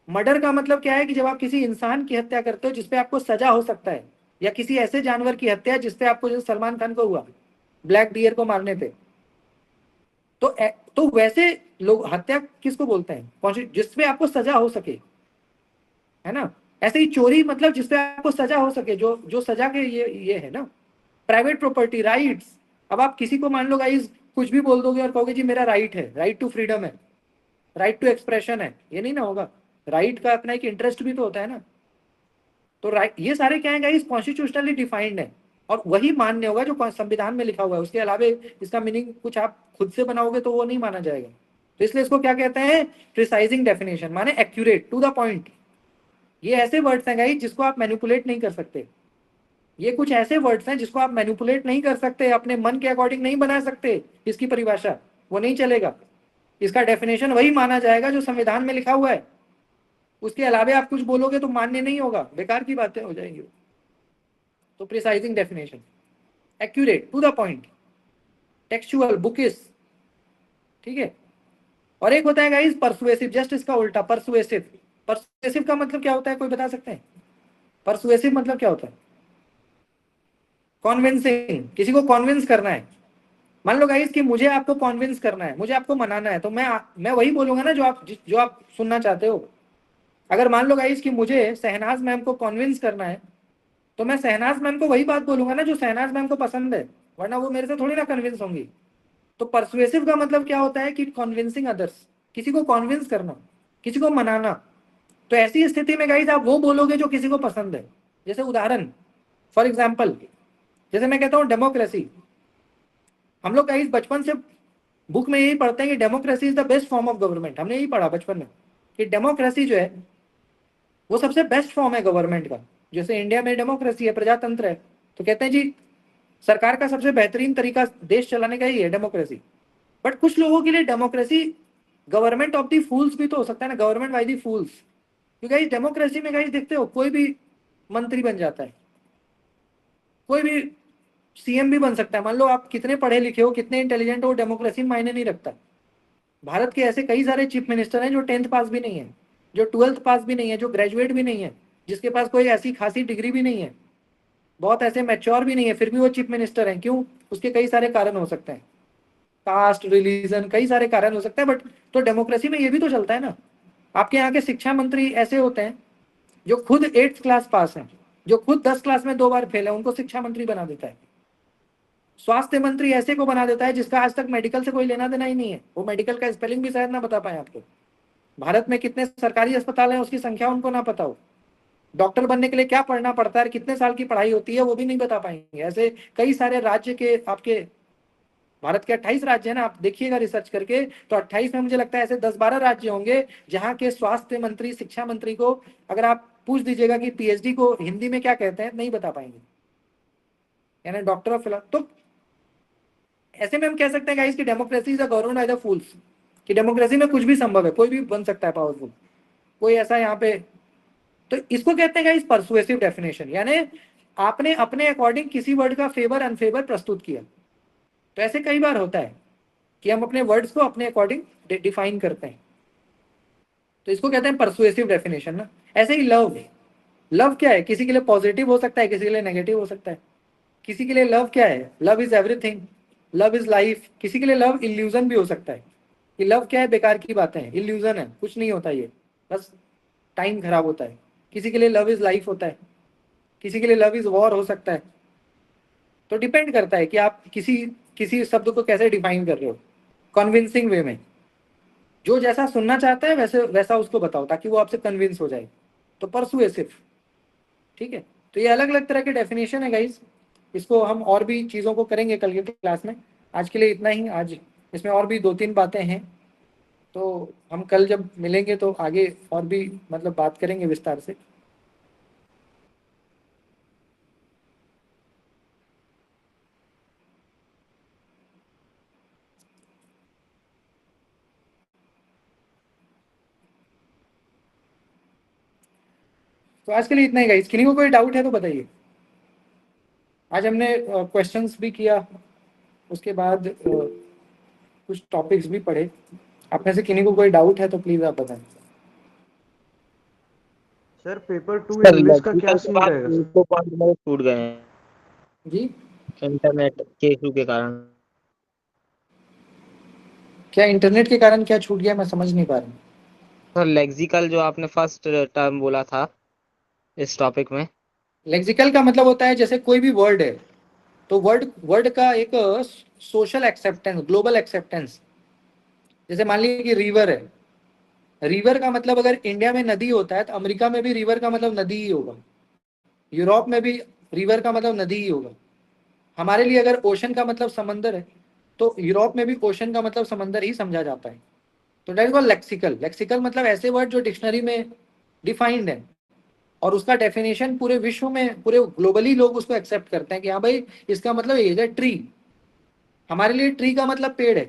मर्डर का मतलब क्या है कि जब आप किसी इंसान की हत्या करते हो जिसपे आपको सजा हो सकता है, या किसी ऐसे जानवर की हत्या जिसपे आपको, जैसे सलमान खान को हुआ ब्लैक डियर को मारने पे, तो वैसे लोग हत्या किसको बोलते हैं, जिसपे आपको सजा हो सके, है ना। ऐसे ही चोरी मतलब जिसपे आपको सजा हो सके, जो सजा के ये है ना। प्राइवेट प्रॉपर्टी, राइट्स, अब आप किसी को मान लो गाइस कुछ भी बोल दोगे और कहोगे जी मेरा राइट है, राइट टू फ्रीडम है, राइट टू एक्सप्रेशन है, ये नहीं ना होगा। राइट का अपना एक इंटरेस्ट भी तो होता है ना। तो राइट, ये सारे क्या है गाइस कॉन्स्टिट्यूशनली डिफाइंड है और वही मान्य होगा जो संविधान में लिखा हुआ है। उसके अलावा इसका मीनिंग कुछ आप खुद से बनाओगे तो वो नहीं माना जाएगा। तो इसलिए इसको क्या कहते हैं, प्रिसाइजिंग डेफिनेशन, माने एक्यूरेट, टू द पॉइंट। ये ऐसे वर्ड्स हैं गाइस जिसको आप मैनिपुलेट नहीं कर सकते। ये कुछ ऐसे वर्ड्स हैं जिसको आप मैनिपुलेट नहीं कर सकते, अपने मन के अकॉर्डिंग नहीं बना सकते इसकी परिभाषा, वो नहीं चलेगा। इसका डेफिनेशन वही माना जाएगा जो संविधान में लिखा हुआ है। उसके अलावा आप कुछ बोलोगे तो मान्य नहीं होगा, बेकार की बातें हो जाएंगी। तो precising definition, accurate, to the point, textual, bookish, ठीक है। और एक होता है गाइस परसुएसिव, जस्ट इसका उल्टा, परसुएसिव। परसुएसिव का मतलब क्या होता है, कोई बता सकते हैं? परसुएसिव मतलब क्या होता है? कॉन्विंसिंग, किसी को कॉन्विंस करना है। मान लो गाइस कि मुझे आपको कॉन्विंस करना है, मुझे आपको मनाना है, तो मैं वही बोलूंगा ना जो आप सुनना चाहते हो। अगर मान लो गाइस कि मुझे शहनाज मैम को कॉन्विंस करना है, तो मैं शहनाज मैम को वही बात बोलूंगा ना जो शहनाज मैम को पसंद है, वरना वो मेरे से थोड़ी ना कन्विंस होंगी। तो परसुएसिव का मतलब क्या होता है कि कॉन्विंसिंग अदर्स, किसी को कॉन्विंस करना, किसी को मनाना। तो ऐसी स्थिति में गाइस आप वो बोलोगे जो किसी को पसंद है। जैसे उदाहरण, फॉर एग्जाम्पल, जैसे मैं कहता हूँ डेमोक्रेसी, हम लोग गाइस बचपन से बुक में यही पढ़ते हैं कि democracy is the best form of government. हमने यही पढ़ा बचपन में कि डेमोक्रेसी जो है वो सबसे बेस्ट फॉर्म है गवर्नमेंट का। जैसे इंडिया में डेमोक्रेसी है, प्रजातंत्र है, तो कहते हैं जी सरकार का सबसे बेहतरीन तरीका देश चलाने का ही है डेमोक्रेसी। बट कुछ लोगों के लिए democracy government of the fools भी तो हो सकता है ना, गवर्नमेंट बाय द फूल्स। क्योंकि डेमोक्रेसी में गाइस देखते हो कोई भी मंत्री बन जाता है, कोई भी सीएम भी बन सकता है। मान लो आप कितने पढ़े लिखे हो, कितने इंटेलिजेंट हो, डेमोक्रेसी में मायने नहीं रखता। भारत के ऐसे कई सारे चीफ मिनिस्टर हैं जो 10th पास भी नहीं है, जो 12th पास भी नहीं है, जो ग्रेजुएट भी नहीं है, जिसके पास कोई ऐसी खासी डिग्री भी नहीं है, बहुत ऐसे मैच्योर भी नहीं है, फिर भी वो चीफ मिनिस्टर हैं। क्यों? उसके कई सारे कारण हो सकते हैं, कास्ट, रिलीजन, कई सारे कारण हो सकते हैं। बट तो डेमोक्रेसी में ये भी तो चलता है ना, आपके यहाँ के शिक्षा मंत्री ऐसे होते हैं जो खुद 8th क्लास पास हैं, जो खुद 10 क्लास में 2 बार फेल है, उनको शिक्षा मंत्री बना देता है। स्वास्थ्य मंत्री ऐसे को बना देता है जिसका आज तक मेडिकल से कोई लेना देना ही नहीं है, वो मेडिकल का स्पेलिंग भी शायद ना बता पाए आपको। भारत में कितने सरकारी अस्पताल हैं उसकी संख्या उनको ना पता हो। डॉक्टर बनने के लिए क्या पढ़ना पड़ता है, कितने साल की पढ़ाई होती है, वो भी नहीं बता पाएंगे। ऐसे कई सारे राज्य के, आपके भारत के 28 राज्य है ना, आप देखिएगा रिसर्च करके, तो 28 में मुझे लगता है ऐसे 10-12 राज्य होंगे जहां के स्वास्थ्य मंत्री, शिक्षा मंत्री को अगर आप पूछ दीजिएगा कि पीएचडी को हिंदी में क्या कहते हैं, नहीं बता पाएंगे, यानी डॉक्टर ऑफ फिलॉसफी। तो ऐसे में हम कह सकते हैं गाइस कि democracy is a government by the fools, कि डेमोक्रेसी में कुछ भी संभव है, कोई भी बन सकता है पावरफुल, कोई ऐसा यहाँ पे। तो इसको कहते हैं गाइस परसुएसिव डेफिनेशन, यानी आपने अपने अकॉर्डिंग किसी वर्ड का फेवर अनफेवर प्रस्तुत किया। तो ऐसे कई बार होता है कि हम अपने वर्ड्स को अपने अकॉर्डिंग डिफाइन करते हैं, तो इसको कहते हैं परसुएसिव डेफिनेशन ना। ऐसे ही लव, लव क्या है, किसी के लिए पॉजिटिव हो सकता है, किसी के लिए नेगेटिव हो सकता है। किसी के लिए लव क्या है, love is everything, love is life. किसी के लिए लव इल्यूजन भी हो सकता है कि लव क्या है, बेकार की बातें हैं, इल्यूजन है, कुछ नहीं होता, ये बस टाइम खराब होता है। किसी के लिए लव इज लाइफ होता है, किसी के लिए लव इज वॉर हो सकता है। तो डिपेंड करता है कि आप किसी शब्द को कैसे डिफाइन कर रहे हो, कन्विंसिंग वे में। जो जैसा सुनना चाहता है वैसा उसको बताओ ताकि वो आपसे कन्विंस हो जाए, तो परसुएसिव। ठीक है, तो ये अलग अलग तरह के डेफिनेशन है गाइस, इसको हम और भी चीज़ों को करेंगे कल के क्लास में। आज के लिए इतना ही, आज इसमें और भी 2-3 बातें हैं, तो हम कल जब मिलेंगे तो आगे और भी मतलब बात करेंगे विस्तार से। तो आज के लिए इतना ही गाइस, किसी को कोई डाउट है तो बताइए। आज हमने क्वेश्चंस भी किया, उसके बाद कुछ टॉपिक्स भी पढ़े। आप में से किसी को कोई डाउट है तो प्लीज आप बताएं। सर पेपर 2 सर इंग्लिश का क्या लॉजिकल सीन रहेगा सर? तो पॉइंट मेरे छूट गए हैं जी, इंटरनेट के इशू के कारण। क्या इंटरनेट के कारण क्या छूट गया, मैं समझ नहीं पा रहा हूँ। सर लेक्सिकल जो आपने फर्स्ट टर्म बोला था इस टॉपिक में। लेक्सिकल का मतलब होता है जैसे कोई भी वर्ड है तो वर्ड का एक सोशल एक्सेप्टेंस, ग्लोबल एक्सेप्टेंस। जैसे मान लीजिए कि रिवर है, रिवर का मतलब अगर इंडिया में नदी होता है तो अमेरिका में भी रिवर का मतलब नदी ही होगा, यूरोप में भी रिवर का मतलब नदी ही होगा। हमारे लिए अगर ओशन का मतलब समंदर है तो यूरोप में भी ओशन का मतलब समंदर ही समझा जाता है। तो that is called lexical. Lexical मतलब ऐसे वर्ड जो डिक्शनरी में डिफाइंड है और उसका डेफिनेशन पूरे विश्व में, पूरे ग्लोबली लोग उसको एक्सेप्ट करते हैं कि हाँ भाई इसका मतलब ये है ट्री। हमारे लिए ट्री का मतलब पेड़ है,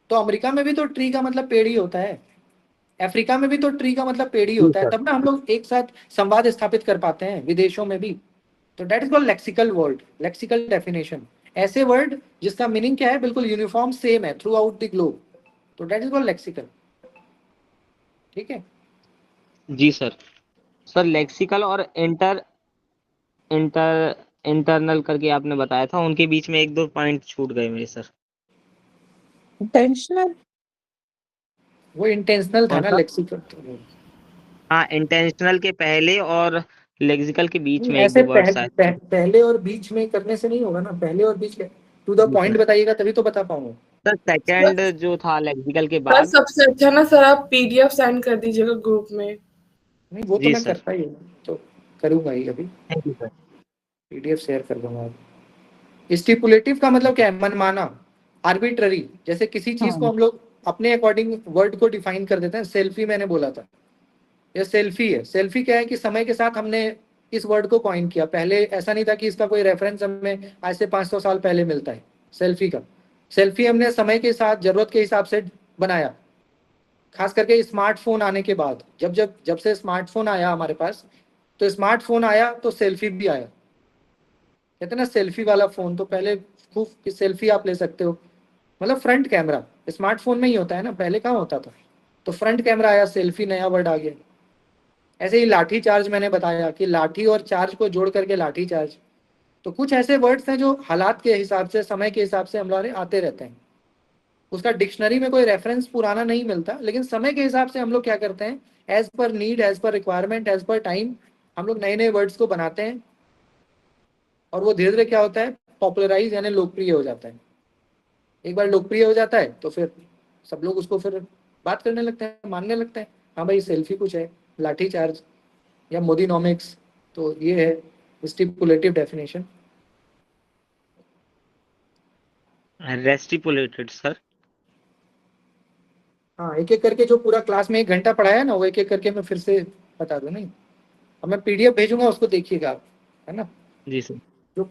तो अमेरिका में भी तो ट्री का मतलब पेड़ ही होता है, अफ्रीका में भी तो ट्री का मतलब पेड़ ही जी होता है, सर। तब ना हम लोग एक साथ संवाद स्थापित कर पाते हैं विदेशों में भी। तो that is called lexical word, lexical definition. ऐसे वर्ड जिसका मीनिंग क्या है, बिल्कुल यूनिफॉर्म सेम है थ्रू आउट द ग्लोब, तो दैट इज कॉल्ड लेक्सिकल। ठीक है जी सर। सर लेक्सिकल और इंटरनल करके आपने बताया था, उनके बीच में 1-2 पॉइंट छूट गए मेरे सर। Intentional? वो इंटेंशनल था कौन ना सा? लेक्सिकल। हाँ, इंटेंशनल के पहले और लेक्सिकल के बीच में ऐसे 1-2 वर्ड्स आए थे। पहले और बीच में करने से नहीं होगा ना, पहले और बीच to the G point sir. बताइएगा तभी तो बता पाऊंगा। सर सेकंड जो था लेक्सिकल के सर बाद। सबसे अच्छा ना सर आप पीडीएफ सेंड कर दीजिएगा ग्रुप में। नहीं वो तो जी मैं सर। करता ही हूँ, तो करूंगा ही, अभी thank you sir. PDF share कर दूंगा। स्टिपुलेटिव का मतलब क्या है, मनमाना, आर्बिट्ररी। जैसे किसी चीज को हाँ, हम लोग अपने अकॉर्डिंग वर्ड को डिफाइन कर देते हैं। सेल्फी मैंने बोला था, ये सेल्फी है। सेल्फी क्या है कि समय के साथ हमने इस वर्ड को कॉइन किया, पहले ऐसा नहीं था कि इसका कोई रेफरेंस हमें आज से 500 साल पहले मिलता है सेल्फी का। सेल्फी हमने समय के साथ जरूरत के हिसाब से बनाया, खास करके स्मार्टफोन आने के बाद। जब से स्मार्टफोन आया हमारे पास, तो स्मार्टफोन आया तो सेल्फी भी आया। कहते हैं ना सेल्फी वाला फोन, तो पहले खूब सेल्फी आप ले सकते हो, मतलब फ्रंट कैमरा स्मार्टफोन में ही होता है ना, पहले कहाँ होता था। तो फ्रंट कैमरा आया, सेल्फी नया वर्ड आ गया। ऐसे ही लाठी चार्ज मैंने बताया कि लाठी और चार्ज को जोड़ करके लाठी चार्ज। तो कुछ ऐसे वर्ड्स हैं जो हालात के हिसाब से, समय के हिसाब से हमारे आते रहते हैं, उसका डिक्शनरी में कोई रेफरेंस पुराना नहीं मिलता, लेकिन समय के हिसाब से हम लोग क्या करते हैं, as per need, as per requirement, as per time हम लोग नए नए वर्ड्स को बनाते हैं और वो धीरे धीरे क्या होता है, पॉपुलराइज यानी लोकप्रिय हो जाता है। एक बार लोकप्रिय हो जाता है तो फिर सब लोग उसको फिर बात करने लगते हैं, मानने लगते हैं, हाँ भाई सेल्फी कुछ है, लाठी चार्ज या मोदीनॉमिक्स। तो ये है स्टिपुलेटिव डेफिनेशन। रेस्टिपुलेटेड सर। हाँ, एक एक करके जो पूरा क्लास में 1 घंटा पढ़ाया ना, वो एक एक करके मैं फिर से बता दूं। नहीं, अब मैं PDF भेजूंगा, उसको देखिएगा आप, है ना। जी सर। जो